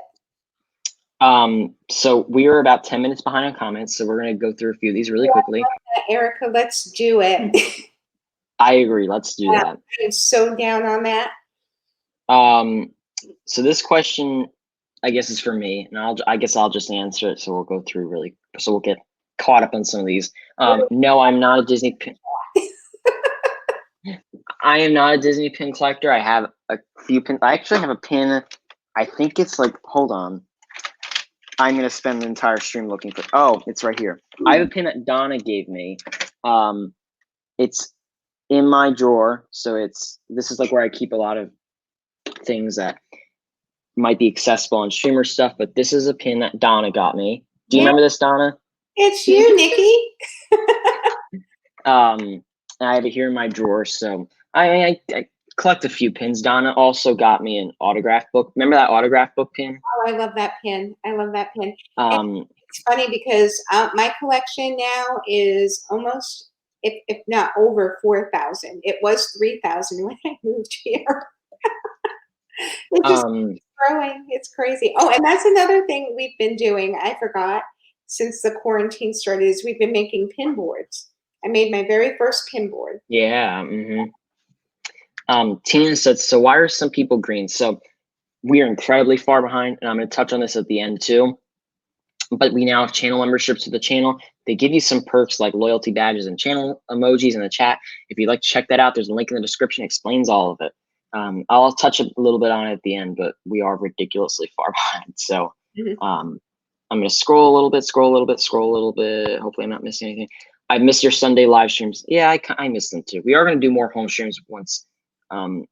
So we are about 10 minutes behind on comments, so we're going to go through a few of these really quickly. Erica, let's do it. I agree. Let's do that. I'm so down on that. So this question, I guess, is for me, and I guess I'll just answer it. So we'll go through so we'll get caught up on some of these. No, I'm not a Disney pin. I am not a Disney pin collector. I have a few pins. I actually have a pin. I think it's like, hold on. I'm going to spend the entire stream looking for, oh, it's right here. I have a pin that Donna gave me. It's in my drawer. So this is like where I keep a lot of things that might be accessible on streamer stuff, but this is a pin that Donna got me. Do you remember this, Donna? It's you, Nikki. And I have it here in my drawer. So I collect a few pins. Donna also got me an autograph book. Remember that autograph book pin? Oh, I love that pin. I love that pin. It's funny because my collection now is almost, if not over 4,000. It was 3,000 when I moved here. It's just growing. It's crazy. Oh, and that's another thing we've been doing. I forgot, since the quarantine started, is we've been making pin boards. I made my very first pin board. Yeah. Tina said, so why are some people green? So we are incredibly far behind, and I'm going to touch on this at the end too. But we now have channel memberships to the channel. They give you some perks like loyalty badges and channel emojis in the chat. If you'd like to check that out, there's a link in the description. It explains all of it. I'll touch a little bit on it at the end, but we are ridiculously far behind. So I'm going to scroll a little bit. Hopefully I'm not missing anything. I missed your Sunday live streams. Yeah, I missed them too. We are going to do more home streams once kind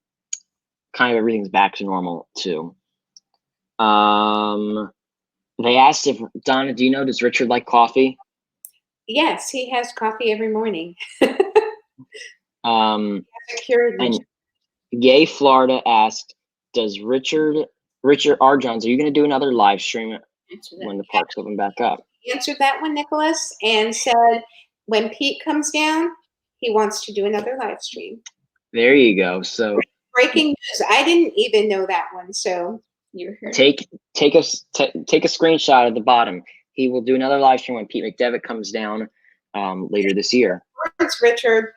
of everything's back to normal too. They asked if, Donna, do you know, does Richard like coffee? Yes, he has coffee every morning. And Yay Florida asked, does Richard R. Johns, are you going to do another live stream when the parks open back up? He answered that one, Nicholas, and said when Pete comes down, he wants to do another live stream. There you go. So breaking news. I didn't even know that one. So you heard. Take a screenshot at the bottom. He will do another live stream when Pete McDevitt comes down later this year. Words, Richard.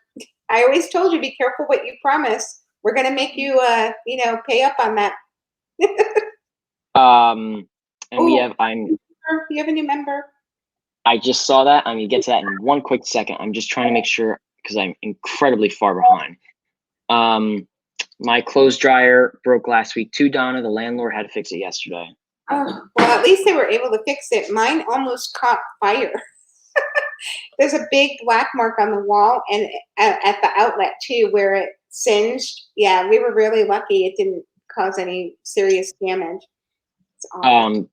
I always told you, be careful what you promise. We're gonna make you pay up on that. And we have you have a new member. I just saw that. I'm gonna get to that in one quick second. I'm just trying to make sure because I'm incredibly far behind. My clothes dryer broke last week too, Donna. The landlord had to fix it yesterday. Oh, well, at least they were able to fix it. Mine almost caught fire. There's a big black mark on the wall and at the outlet too where it singed. Yeah, we were really lucky it didn't cause any serious damage. It's awesome.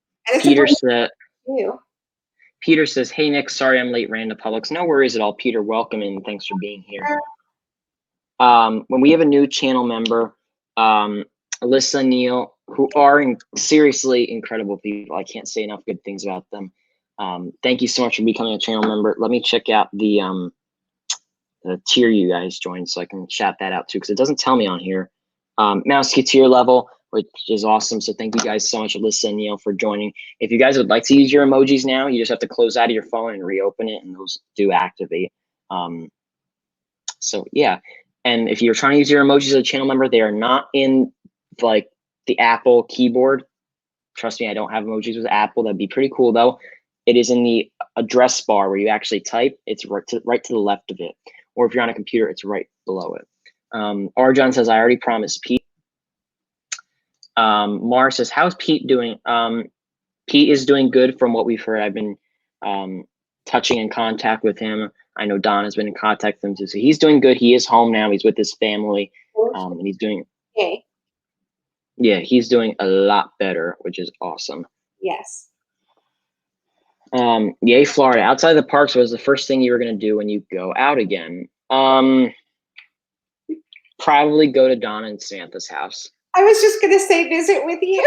Peter says, hey, Nick, sorry I'm late, ran to Publix. No worries at all, Peter. Welcome and thanks for being here. When we have a new channel member, Alyssa, Neil, who are seriously incredible people. I can't say enough good things about them. Thank you so much for becoming a channel member. Let me check out the tier you guys joined so I can shout that out too, because it doesn't tell me on here. Mousky tier level, which is awesome. So thank you guys so much, Alyssa and Neil, for joining. If you guys would like to use your emojis now, you just have to close out of your phone and reopen it, and those do activate. So yeah. And if you're trying to use your emojis as a channel member, they are not in like the Apple keyboard. Trust me, I don't have emojis with Apple. That'd be pretty cool though. it is in the address bar where you actually type. It's right to the left of it. Or if you're on a computer, it's right below it. Arjan says, I already promised Pete. Mara says, how's Pete doing? Pete is doing good from what we've heard. I've been touching in contact with him. I know Don has been in contact with him too. So he's doing good. He is home now. He's with his family. And he's doing, Okay. yeah, he's doing a lot better, which is awesome. Yes. Yay, Florida. Outside the parks, what was the first thing you were going to do when you go out again? Probably go to Donna and Samantha's house. I was just going to say visit with you.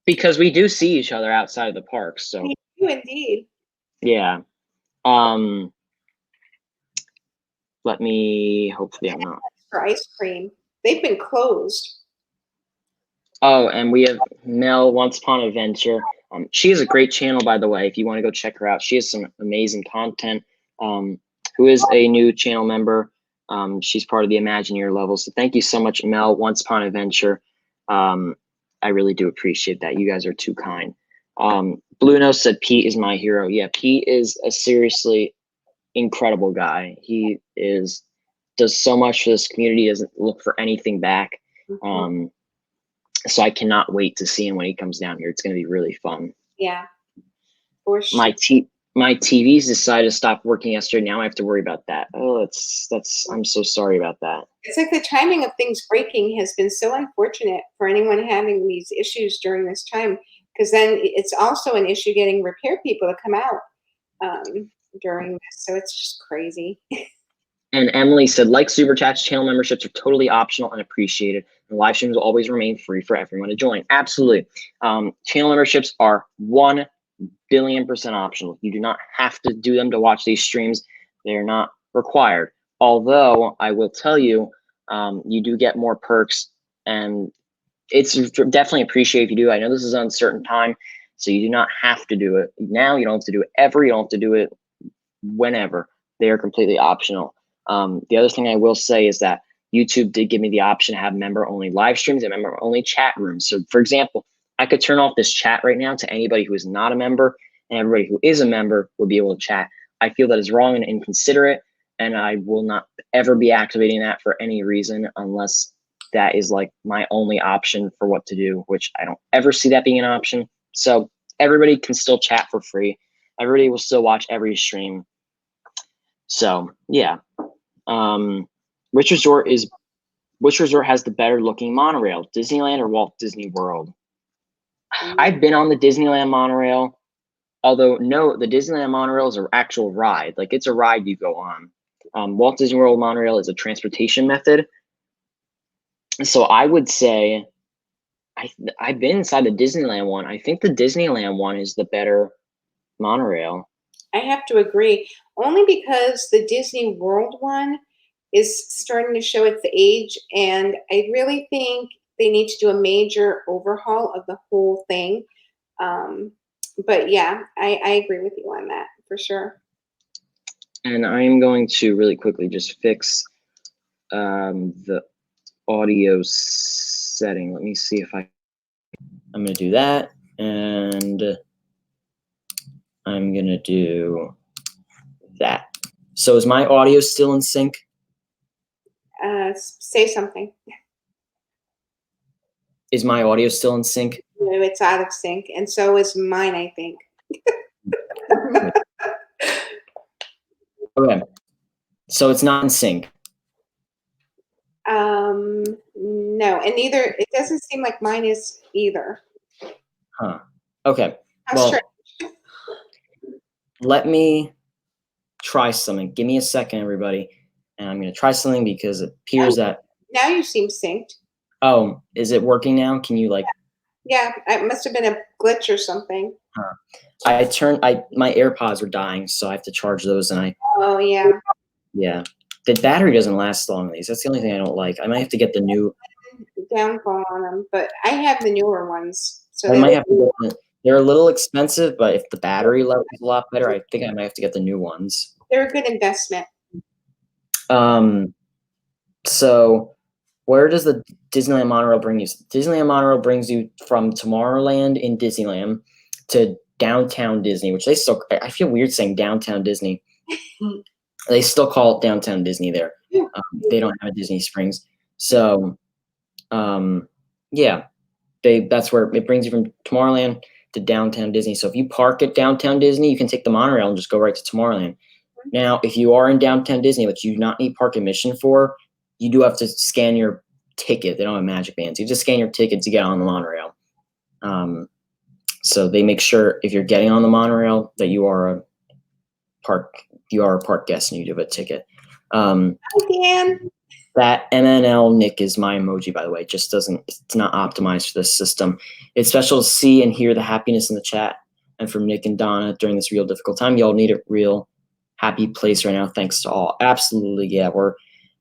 Because we do see each other outside of the parks. So We do indeed. yeah. Let me, hopefully I'm not. For ice cream. They've been closed. Oh, and we have Mel, Once Upon a Adventure. She has a great channel, by the way, if you want to go check her out. She has some amazing content. Who is a new channel member. She's part of the Imagineer level. So thank you so much, Mel, Once Upon a Adventure. I really do appreciate that. You guys are too kind. Blue Nose said Pete is my hero. Yeah, Pete is a seriously incredible guy. He does so much for this community, doesn't look for anything back. So I cannot wait to see him when he comes down here. It's going to be really fun. Yeah. For sure. My TVs decided to stop working yesterday. Now I have to worry about that. Oh, I'm so sorry about that. It's like the timing of things breaking has been so unfortunate for anyone having these issues during this time, because then it's also an issue getting repair people to come out during this. So it's just crazy. And Emily said, like Super Chats, channel memberships are totally optional and appreciated. And live streams will always remain free for everyone to join. Absolutely. Channel memberships are 1 billion% optional. You do not have to do them to watch these streams. They're not required. Although I will tell you, you do get more perks, and it's definitely appreciated if you do. I know this is an uncertain time, so you do not have to do it now. You don't have to do it ever. You don't have to do it whenever. They are completely optional. The other thing I will say is that YouTube did give me the option to have member-only live streams and member-only chat rooms. So, for example, I could turn off this chat right now to anybody who is not a member, and everybody who is a member will be able to chat. I feel that is wrong and inconsiderate, and I will not ever be activating that for any reason unless that is like my only option for what to do, which I don't ever see that being an option. So everybody can still chat for free. Everybody will still watch every stream. So yeah. Which resort has the better looking monorail, Disneyland or Walt Disney World? I've been on the Disneyland monorail, although no, the Disneyland monorail is an actual ride. Like, it's a ride you go on. Walt Disney World monorail is a transportation method. So I would say I've been inside the Disneyland one. I think the Disneyland one is the better monorail. I have to agree, only because the Disney World one is starting to show its age, and I really think they need to do a major overhaul of the whole thing. But yeah, I agree with you on that for sure. And I'm going to really quickly just fix the audio setting. Let me see if I'm going to do that, and I'm going to do that. So is my audio still in sync? Say something. Is my audio still in sync? No, it's out of sync, and so is mine, I think. Okay. So it's not in sync. No, and neither, it doesn't seem like mine is either. Huh. Okay. How Well, strange. let me try something. Give me a second, everybody. And I'm going to try something because it appears that. Now you seem synced. Oh, is it working now? Can you like? Yeah, it must have been a glitch or something. My AirPods are dying, so I have to charge those, and Oh yeah. yeah. The battery doesn't last long, these. That's the only thing I don't like. I might have to get the new. Downfall on them, but I have the newer ones. So I might have to get they're a little expensive, but if the battery level is a lot better, I think I might have to get the new ones. they're a good investment. So Where does the Disneyland monorail bring you? Disneyland monorail brings you from Tomorrowland in Disneyland to downtown Disney, which they still, I feel weird saying downtown Disney. They still call it downtown Disney there. They don't have a Disney Springs. So, yeah, that's where it brings you from Tomorrowland to downtown Disney. So if you park at downtown Disney, you can take the monorail and just go right to Tomorrowland. Now, if you are in downtown Disney, which you do not need park admission for, you do have to scan your ticket. They don't have magic bands. You just scan your ticket to get on the monorail. So they make sure if you're getting on the monorail that you are a park guest and you do have a ticket. Hi, Dan. That MNL Nick is my emoji, by the way. It just doesn't, it's not optimized for this system. It's special to see and hear the happiness in the chat. And from Nick and Donna during this real difficult time, y'all need a real happy place right now. Thanks to all. Absolutely. Yeah. We're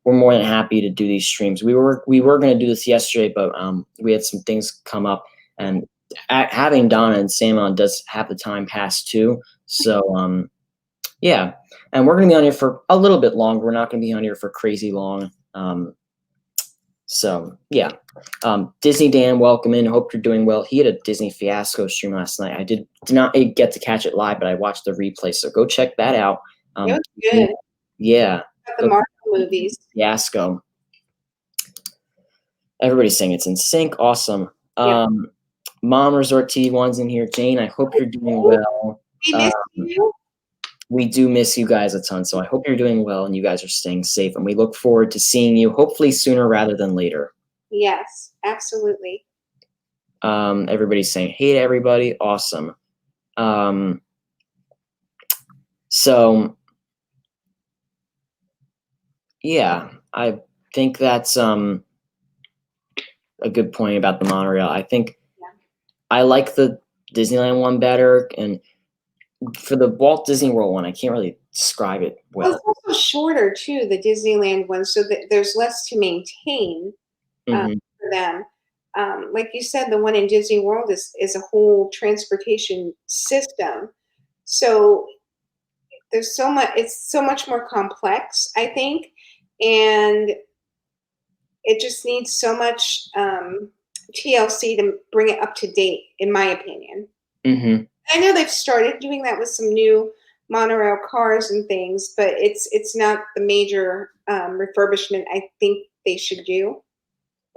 more than happy to do these streams. We were going to do this yesterday, but we had some things come up, and having Donna and Sam on does have the time pass too. So, yeah. And we're going to be on here for a little bit longer. We're not going to be on here for crazy long. So yeah, Disney Dan, welcome in. Hope you're doing well. He had a Disney Fiasco stream last night. I did not get to catch it live, but I watched the replay. So go check that out. It was good. Yeah. The Marvel movies. Fiasco. Everybody's saying it's in sync. Awesome. Yep. Mom Resort TV1's in here. Jane, I hope you're doing well. We miss you. We do miss you guys a ton, so I hope you're doing well and you guys are staying safe, and we look forward to seeing you hopefully sooner rather than later. Yes, absolutely. Everybody's saying hey to everybody. Awesome. So yeah, I think that's a good point about the monorail. I think I like the Disneyland one better, and for the Walt Disney World one, I can't really describe it well. It's also shorter too, the Disneyland one, so that there's less to maintain for them. Like you said, the one in Disney World is a whole transportation system. So there's so much, it's so much more complex, I think, and it just needs so much TLC to bring it up to date, in my opinion. I know they've started doing that with some new monorail cars and things, but it's not the major refurbishment I think they should do.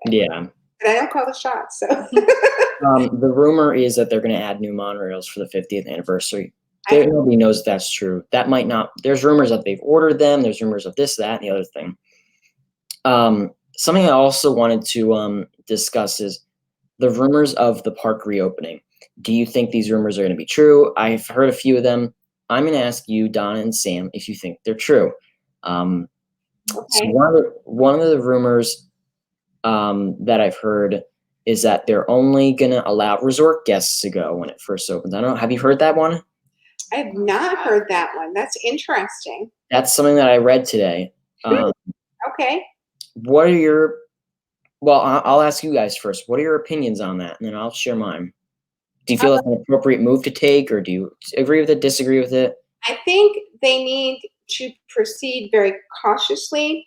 Yeah. But I don't call the shots. So the rumor is that they're going to add new monorails for the 50th anniversary. Nobody knows if that's true. That might not. There's rumors that they've ordered them. There's rumors of this, that, and the other thing. Something I also wanted to discuss is the rumors of the park reopening. Do you think these rumors are going to be true? I've heard a few of them. I'm going to ask you, Donna and Sam, if you think they're true. Okay. So one of the rumors that I've heard is that they're only going to allow resort guests to go when it first opens. I don't know. Have you heard that one? I have not heard that one. That's interesting. That's something that I read today. Okay. What are your? Well, I'll ask you guys first. What are your opinions on that, and then I'll share mine. Do you feel it's an appropriate move to take, or do you agree with it, disagree with it? I think they need to proceed very cautiously.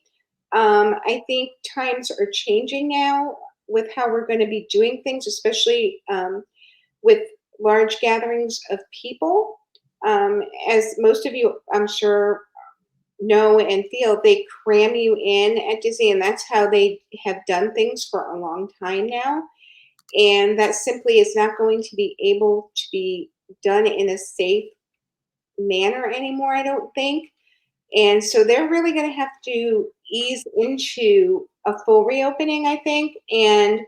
I think times are changing now with how we're going to be doing things, especially with large gatherings of people. As most of you, I'm sure, know and feel, they cram you in at Disney, and that's how they have done things for a long time now. And that simply is not going to be able to be done in a safe manner anymore, I don't think. And so they're really going to have to ease into a full reopening, I think, and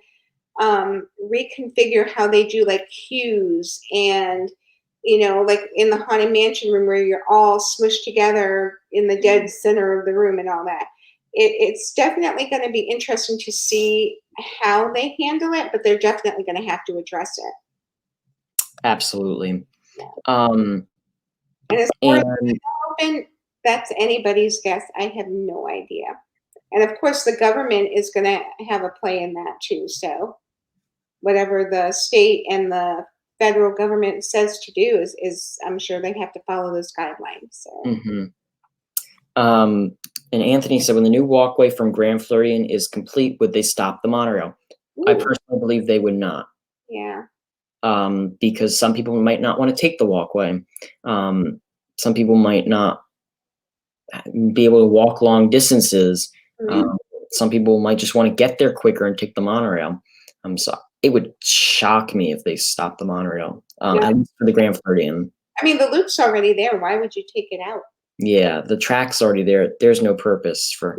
reconfigure how they do like queues and, like in the Haunted Mansion room where you're all smushed together in the dead center of the room and all that. It's definitely going to be interesting to see how they handle it, but they're definitely going to have to address it. Absolutely. And as far as open, that's anybody's guess. I have no idea. And of course, the government is going to have a play in that too. So whatever the state and the federal government says to do is I'm sure they have to follow those guidelines. So. And Anthony said, when the new walkway from Grand Floridian is complete, would they stop the monorail? I Ooh, personally believe they would not. yeah. Because some people might not want to take the walkway. Some people might not be able to walk long distances. Mhm. Some people might just want to get there quicker and take the monorail. So it would shock me if they stopped the monorail, Yeah. at least for the Grand Floridian. I mean, the loop's already there. Why would you take it out? Yeah, the track's already there. There's no purpose for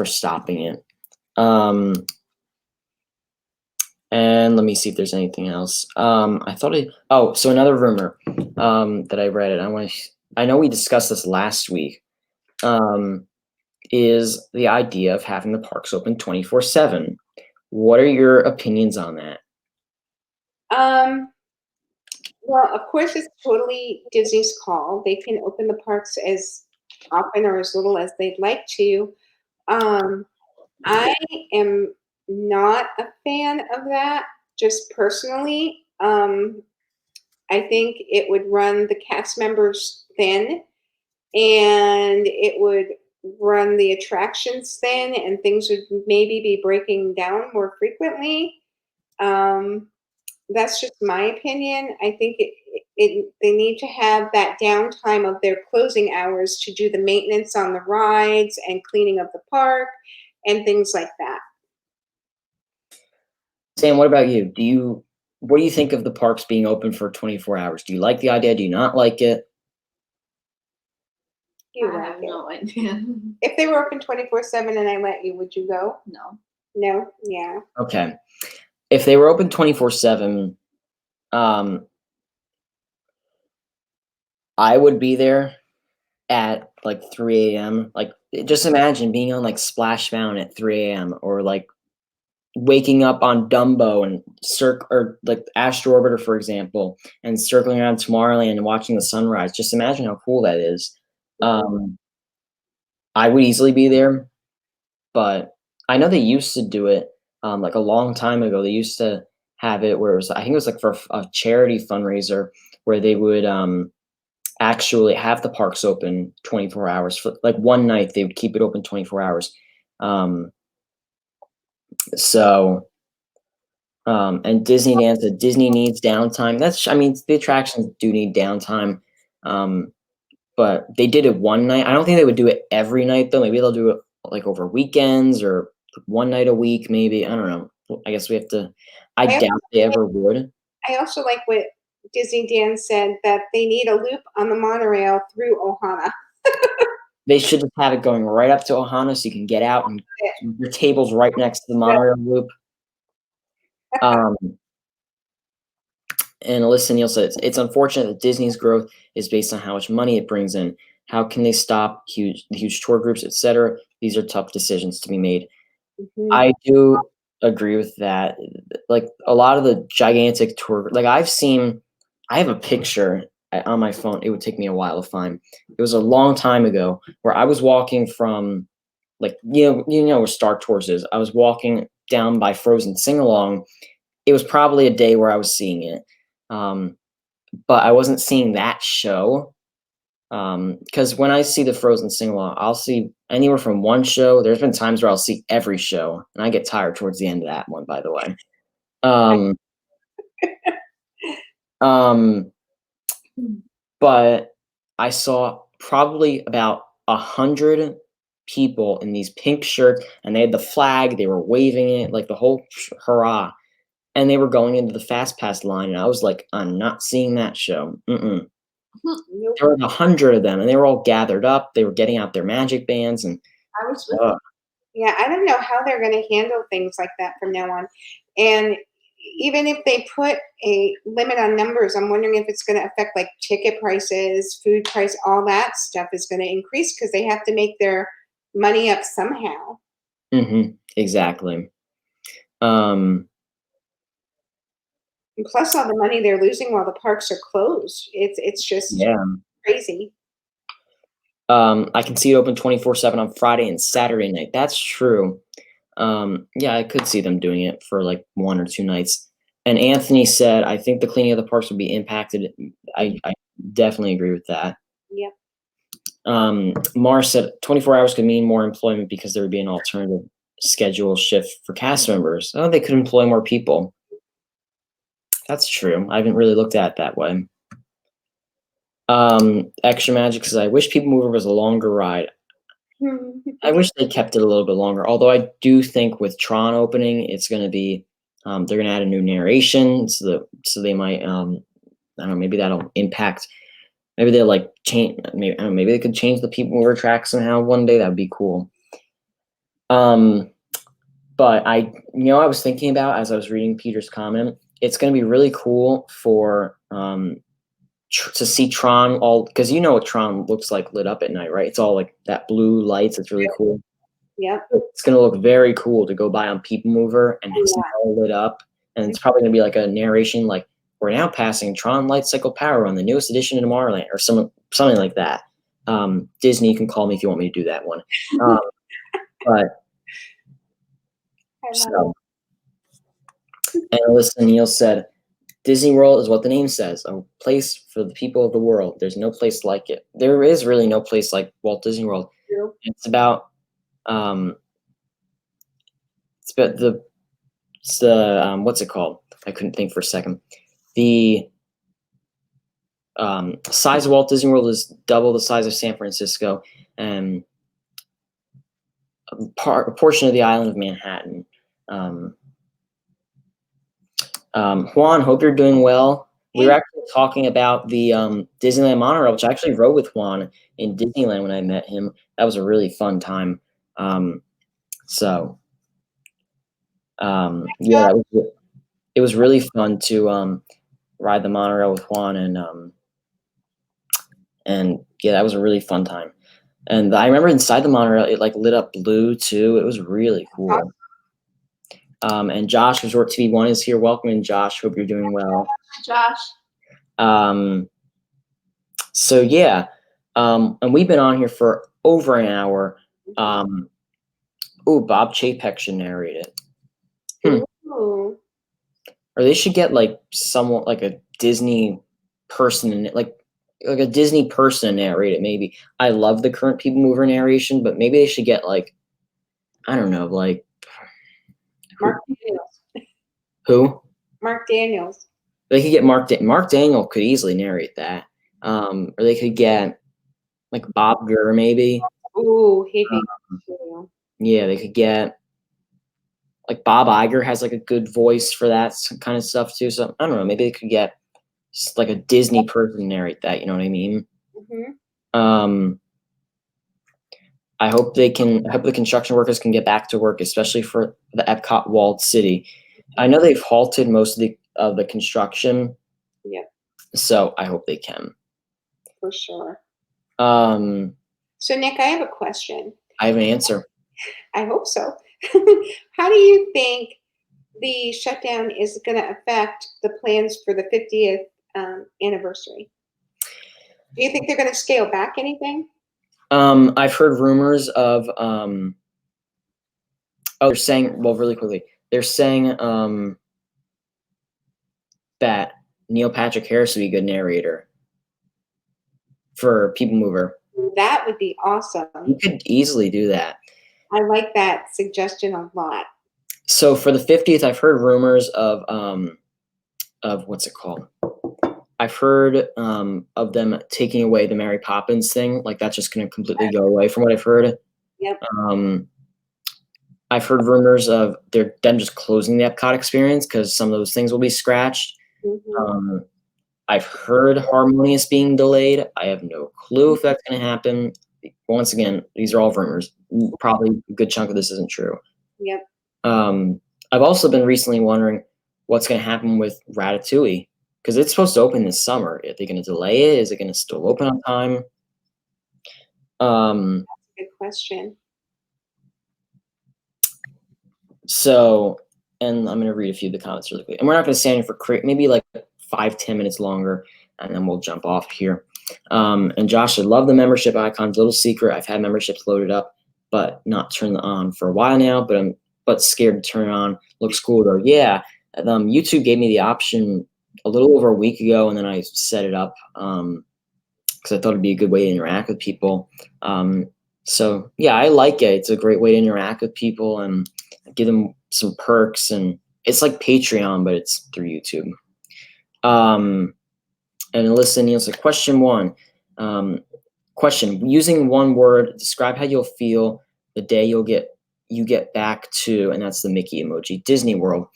stopping it. And let me see if there's anything else. I thought so another rumor that I read it. I know we discussed this last week. Is the idea of having the parks open 24/7. What are your opinions on that? Well, of course, it's totally Disney's call. They can open the parks as often or as little as they'd like to. I am not a fan of that, just personally. I think it would run the cast members thin, and it would run the attractions thin, and things would maybe be breaking down more frequently. Um, that's just my opinion. I think they need to have that downtime of their closing hours to do the maintenance on the rides and cleaning of the park and things like that. Sam, what about you? What do you think of the parks being open for 24 hours? Do you like the idea? Do you not like it? You I like have it. no idea. If they were open 24/7 and I let you, would you go? No. No? Yeah. Okay. If they were open 24/7, I would be there at like 3 a.m. Like, just imagine being on like Splash Mountain at 3 a.m. or like waking up on Dumbo and or like Astro Orbiter, for example, and circling around Tomorrowland and watching the sunrise. Just imagine how cool that is. I would easily be there, but I know they used to do it like a long time ago. They used to have it where it was, I think it was like for a charity fundraiser where they would actually have the parks open 24 hours for like one night. They would keep it open 24 hours. And Disneyland said Disney needs downtime. The attractions do need downtime. But they did it one night. I don't think they would do it every night though. Maybe they'll do it like over weekends or one night a week, maybe. I don't know. I guess we have to. I doubt they ever would. I also like what Disney Dan said, that they need a loop on the monorail through Ohana. They should just have it going right up to Ohana so you can get out and your table's right next to the monorail loop. And Alyssa Neal says, it's unfortunate that Disney's growth is based on how much money it brings in. How can they stop huge tour groups, etc.? These are tough decisions to be made. Mhm. I do agree with that. Like a lot of the gigantic tour, like I have a picture on my phone. It would take me a while to find. It was a long time ago where I was walking from, like, you know where Star Tours is. I was walking down by Frozen Sing Along. It was probably a day where I was seeing it. But I wasn't seeing that show. Because when I see the Frozen sing-along, I'll see anywhere from one show. There's been times where I'll see every show, and I get tired towards the end of that one, by the way. But I saw probably about 100 people in these pink shirts, and they had the flag. They were waving it, like the whole hurrah. And they were going into the Fast Pass line, and I was like, I'm not seeing that show. Nope. There were 100 of them, and they were all gathered up. They were getting out their magic bands, and I was with Yeah, I don't know how they're going to handle things like that from now on. And even if they put a limit on numbers, I'm wondering if it's going to affect like ticket prices, food price, all that stuff is going to increase because they have to make their money up somehow. Exactly. And plus all the money they're losing while the parks are closed. It's just crazy. I can see it open 24/7 on Friday and Saturday night. That's true. Yeah, I could see them doing it for like 1 or 2 nights. And Anthony said, I think the cleaning of the parks would be impacted. I definitely agree with that. Yep. Mars said 24 hours could mean more employment because there would be an alternative schedule shift for cast members. Oh, they could employ more people. That's true. I haven't really looked at it that way. Extra Magic says, I wish People Mover was a longer ride. I wish they kept it a little bit longer. Although I do think with Tron opening, it's going to be, they're going to add a new narration. So they might, I don't know, maybe that'll impact. Maybe they'll like change. Maybe I don't know, maybe they could change the People Mover track somehow one day. That would be cool. But I was thinking about as I was reading Peter's comment, it's going to be really cool for to see Tron all, because you know what Tron looks like lit up at night, right? It's all like that blue lights. It's really cool. Yep. It's going to look very cool to go by on People Mover and it's all lit up. And it's probably going to be like a narration like, we're now passing Tron Light Cycle Power on the newest edition of Tomorrowland, or something like that. Disney, you can call me if you want me to do that one. But so, and Alyssa Neal said, Disney World is what the name says, a place for the people of the world. There's no place like it. There is really no place like Walt Disney World. Yeah. It's about the what's it called? I couldn't think for a second. The size of Walt Disney World is double the size of San Francisco, and a portion of the island of Manhattan. Juan, hope you're doing well. We were actually talking about the Disneyland monorail, which I actually rode with Juan in Disneyland when I met him. That was a really fun time. Yeah, it was really fun to ride the monorail with Juan, and yeah, that was a really fun time. And I remember inside the monorail, it like lit up blue too. It was really cool. And Josh, Resort TV 1 is here. Welcome in, Josh. Hope you're doing well. Josh. So yeah, and we've been on here for over an hour. Bob Chapek should narrate it. Or they should get like someone like a Disney person in it, like a Disney person narrate it. Maybe. I love the current People Mover narration, but maybe they should get like, I don't know, like Mark Daniels. Who? Mark Daniels. They could get Mark Daniel could easily narrate that. Or they could get like Bob Gurr maybe. Ooh, he'd be cool. Yeah, they could get like Bob Iger has like a good voice for that kind of stuff too. So I don't know, maybe they could get like a Disney person narrate that. You know what I mean? Mm-hmm. I hope the construction workers can get back to work, especially for the Epcot walled city. I know they've halted most of the construction. Yeah. So I hope they can. For sure. So Nick, I have a question. I have an answer. I hope so. How do you think the shutdown is going to affect the plans for the 50th anniversary? Do you think they're going to scale back anything? I've heard rumors of they're saying, well, really quickly, they're saying that Neil Patrick Harris would be a good narrator for People Mover. That would be awesome. You could easily do that. I like that suggestion a lot. So for the 50th, I've heard rumors of what's it called? I've heard of them taking away the Mary Poppins thing. Like that's just going to completely go away from what I've heard. Yep. I've heard rumors of them just closing the Epcot experience because some of those things will be scratched. Mm-hmm. I've heard Harmonious being delayed. I have no clue if that's going to happen. Once again, these are all rumors. Probably a good chunk of this isn't true. Yep. I've also been recently wondering what's going to happen with Ratatouille because it's supposed to open this summer. Are they going to delay it? Is it going to still open on time? That's a good question. So, and I'm going to read a few of the comments really quick. And we're not going to stand here for maybe like 5-10 minutes longer, and then we'll jump off here. And Josh, I love the membership icons. Little secret, I've had memberships loaded up, but not turned on for a while now. But I'm scared to turn it on. Looks cool though. Yeah, YouTube gave me the option a little over a week ago, and then I set it up because I thought it'd be a good way to interact with people. So yeah, I like it. It's a great way to interact with people and give them some perks, and it's like Patreon, but it's through YouTube. And listen, so question 1. Question: using one word, describe how you'll feel the day you get back to, and that's the Mickey emoji, Disney World.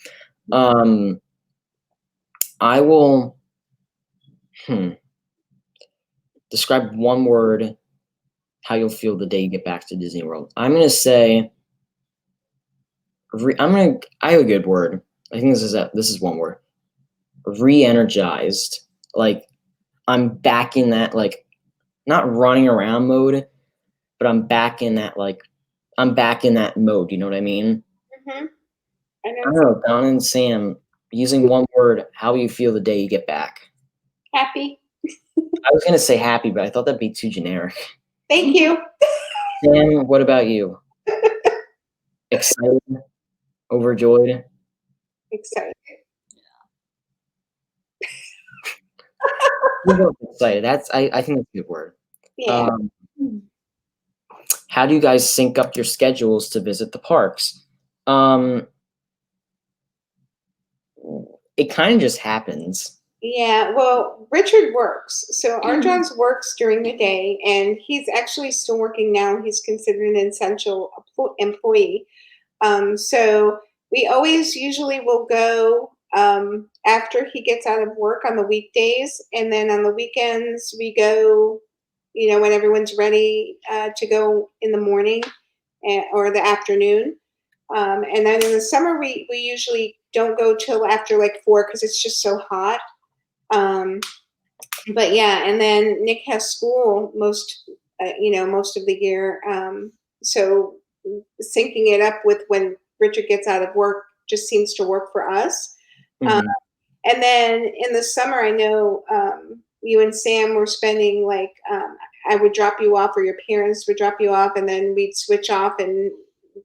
I will describe one word how you'll feel the day you get back to Disney World. I'm gonna say I have a good word. I think this is one word. Re-energized. Like I'm back in that, like, not running around mode, but I'm back in that mode, you know what I mean? Mm-hmm. I don't know, Don and Sam, using one word, how will you feel the day you get back? Happy. I was gonna say happy, but I thought that'd be too generic. Thank you. Sam, what about you? Excited? Overjoyed? Excited. Excited. I think that's a good word. Yeah. How do you guys sync up your schedules to visit the parks? It kind of just happens. Yeah, well, Richard works. So our John's works during the day, and he's actually still working now. He's considered an essential employee. So we always usually will go after he gets out of work on the weekdays, and then on the weekends we go, when everyone's ready to go in the morning or the afternoon. And then in the summer we usually don't go till after like 4 because it's just so hot. But yeah, and then Nick has school most of the year. So syncing it up with when Richard gets out of work just seems to work for us. Mhm. And then in the summer, I know you and Sam were spending like, I would drop you off or your parents would drop you off, and then we'd switch off and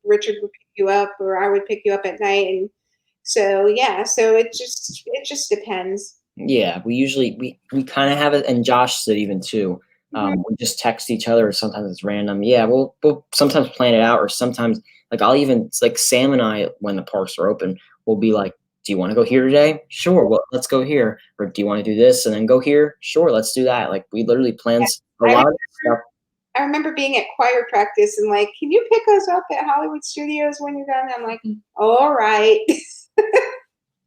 Richard would pick you up or I would pick you up at night. And so, yeah, so it just depends. Yeah, we kind of have it, and Josh said even too. We just text each other, or sometimes it's random. Yeah, we'll sometimes plan it out, or sometimes like it's like Sam and I, when the parks are open, we'll be like, "Do you want to go here today? Sure, well, let's go here." Or do you want to do this and then go here? Sure, let's do that. Like we literally plans a lot of stuff. I remember being at choir practice and like, can you pick us up at Hollywood Studios when you're done? I'm like, all right.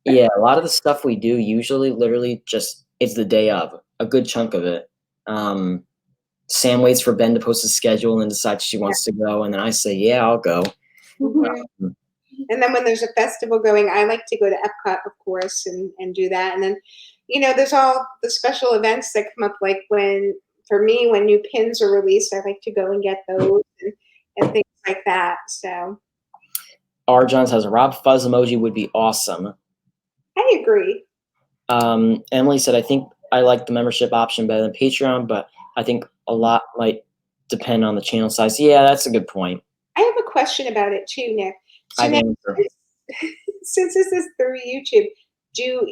Yeah, a lot of the stuff we do usually literally just it's the day of, a good chunk of it. Sam waits for Ben to post his schedule and decides she wants to go, and then I say, yeah, I'll go. And then when there's a festival going, I like to go to Epcot, of course, and do that. And then, there's all the special events that come up, like when new pins are released, I like to go and get those and things like that. So R. Johns has a Rob Fuzz emoji would be awesome. I agree. Emily said, I think I like the membership option better than Patreon, but I think a lot might depend on the channel size. Yeah, that's a good point. I have a question about it too, Nick. So now, since this is through YouTube, do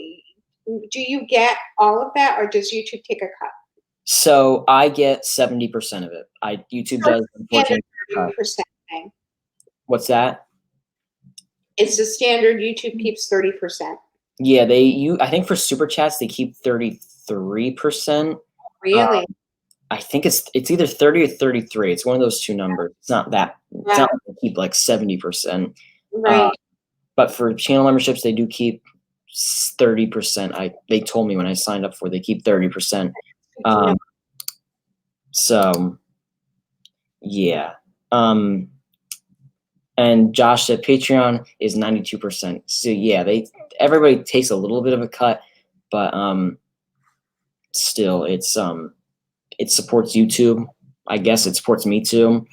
you get all of that, or does YouTube take a cut? So I get 70% of it. YouTube does 30% thing. What's that? It's the standard. YouTube keeps 30%. Yeah, I think for super chats they keep 33%. Really? I think it's either 30 or 33. It's one of those two numbers. It's not that. It's not like they keep like 70%. Right. But for channel memberships, they do keep 30%. They told me when I signed up for it, they keep 30%. So yeah. And Josh said Patreon is 92%. So yeah, everybody takes a little bit of a cut, but still it supports YouTube. I guess it supports me too.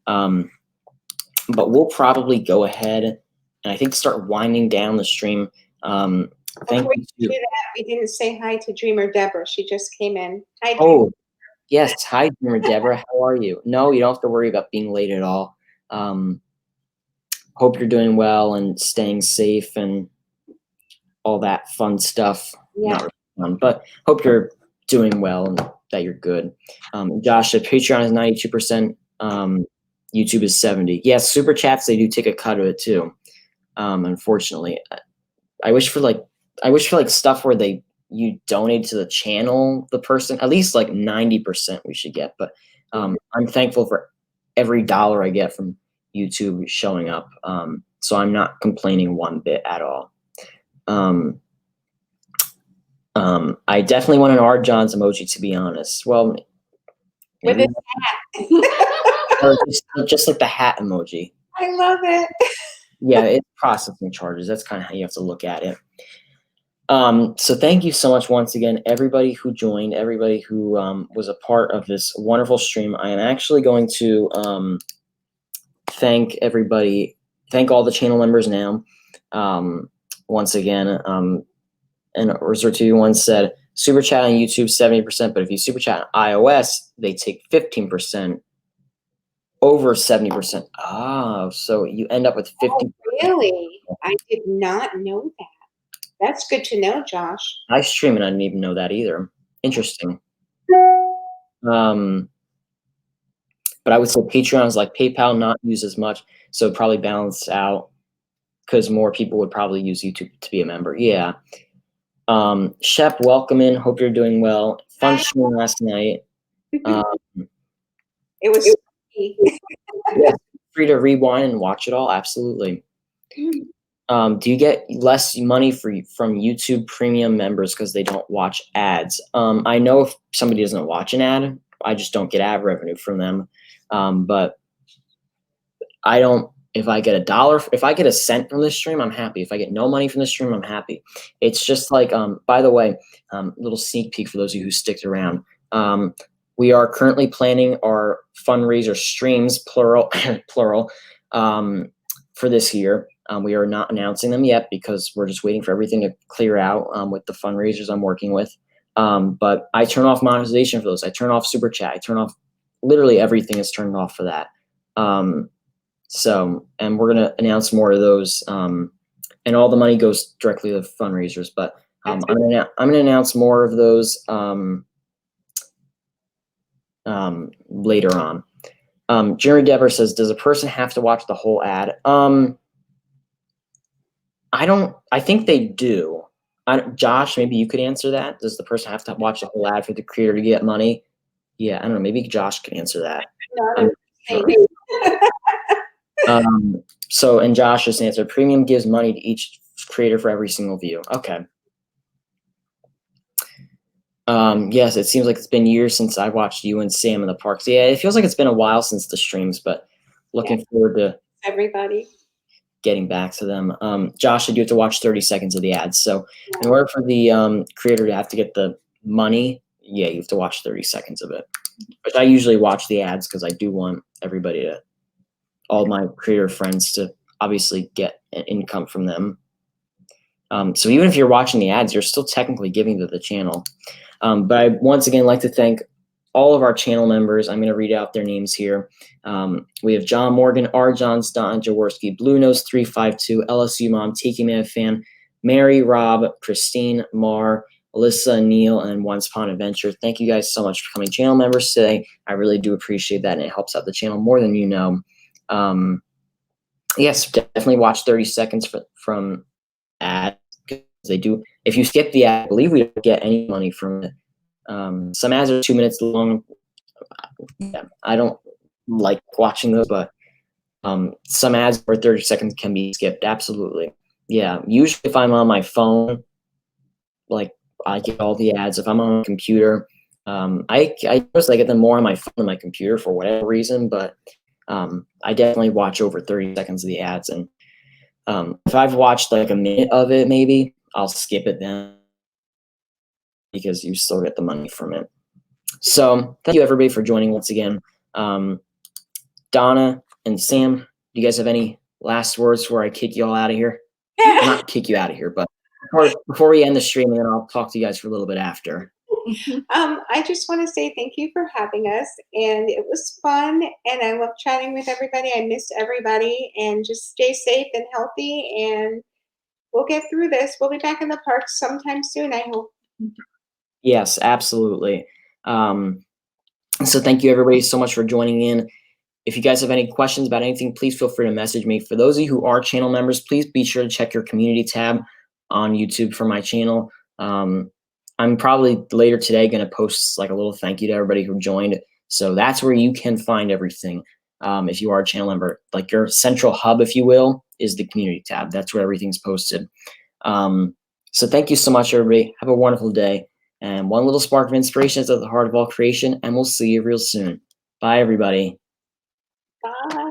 But we'll probably go ahead and I think start winding down the stream. Thank you. We didn't say hi to Dreamer Deborah. She just came in. Hi, Dreamer. Yes. Hi, Dreamer Deborah. How are you? No, you don't have to worry about being late at all. Hope you're doing well and staying safe and all that fun stuff. Yeah. Not really fun, but hope you're doing well and that you're good. Josh said Patreon is 92%. YouTube is 70. Yes, super chats, they do take a cut of it too. Unfortunately, I wish for like stuff where you donate to the channel, the person, at least like 90% we should get. But I'm thankful for every dollar I get from YouTube showing up. So I'm not complaining one bit at all. I definitely want an R. Johns emoji, to be honest. Well, With maybe, his or just like the hat emoji. I love it. Yeah, it's processing charges. That's kind of how you have to look at it. So thank you so much once again, everybody who joined, everybody who was a part of this wonderful stream. I am actually going to thank all the channel members now. Once again, and Resort21 said, super chat on YouTube 70%, but if you super chat on iOS, they take 15% over 70%. Ah, so you end up with 50%. Oh, really? I did not know that. That's good to know, Josh. I stream and I didn't even know that either. Interesting. But I would say Patreon is like PayPal, not used as much, so probably balance out because more people would probably use YouTube to be a member. Yeah. Shep, welcome in. Hope you're doing well. Fun stream last night. It was Yeah, free to rewind and watch it all. Absolutely. Do you get less money from YouTube Premium members because they don't watch ads? I know if somebody doesn't watch an ad, I just don't get ad revenue from them. But I don't. If I get if I get a cent from this stream, I'm happy. If I get no money from this stream, I'm happy. It's just like, by the way, little sneak peek for those of you who sticked around. We are currently planning our fundraiser streams, plural, for this year. We are not announcing them yet because we're just waiting for everything to clear out with the fundraisers I'm working with. But I turn off monetization for those. I turn off super chat. I turn off literally everything is turned off for that. So, and we're going to announce more of those. And all the money goes directly to the fundraisers. But I'm going to announce more of those later on. Jeremy Dever says, does a person have to watch the whole ad? I think they do. Josh, maybe you could answer that. Does the person have to watch the whole ad for the creator to get money? Yeah, I don't know. Maybe Josh can answer that. So, and Josh just answered, premium gives money to each creator for every single view. Okay. Yes, it seems like it's been years since I watched you and Sam in the parks. Yeah, it feels like it's been a while since the streams, but looking forward to everybody getting back to them. Josh, you have to watch 30 seconds of the ads. So in order for the creator to have to get the money, yeah, you have to watch 30 seconds of it. But I usually watch the ads because I do want everybody to, all my creator friends to obviously get an income from them. So even if you're watching the ads, you're still technically giving to the channel. But I once again like to thank all of our channel members. I'm going to read out their names here. We have John Morgan, R. Johns, Don Jaworski, Blue Nose 352, LSU Mom, Tiki Man Fan, Mary, Rob, Christine, Mar, Alyssa, Neil, and Once Upon Adventure. Thank you guys so much for becoming channel members today. I really do appreciate that, and it helps out the channel more than you know. Yes, definitely watch 30 seconds from ads. They do. If you skip the ad, I believe we don't get any money from it. Some ads are 2 minutes long. Yeah, I don't like watching those, but some ads for 30 seconds can be skipped. Absolutely. Yeah. Usually if I'm on my phone, like I get all the ads. If I'm on a computer, I notice I get them more on my phone than my computer for whatever reason, but I definitely watch over 30 seconds of the ads. And if I've watched like a minute of it, maybe I'll skip it then because you still get the money from it. So thank you everybody for joining once again. Donna and Sam, do you guys have any last words before I kick you all out of here? Not kick you out of here, but before we end the stream, and then I'll talk to you guys for a little bit after. I just want to say thank you for having us, and it was fun, and I love chatting with everybody. I missed everybody, and just stay safe and healthy, and we'll get through this. We'll be back in the park sometime soon, I hope. Yes, absolutely. So thank you everybody so much for joining in. If you guys have any questions about anything, please feel free to message me. For those of you who are channel members, please be sure to check your community tab on YouTube for my channel. I'm probably later today going to post like a little thank you to everybody who joined. So that's where you can find everything. If you are a channel member, like your central hub, if you will, is the community tab. That's where everything's posted. So thank you so much, everybody. Have a wonderful day. And one little spark of inspiration is at the heart of all creation. And we'll see you real soon. Bye, everybody. Bye.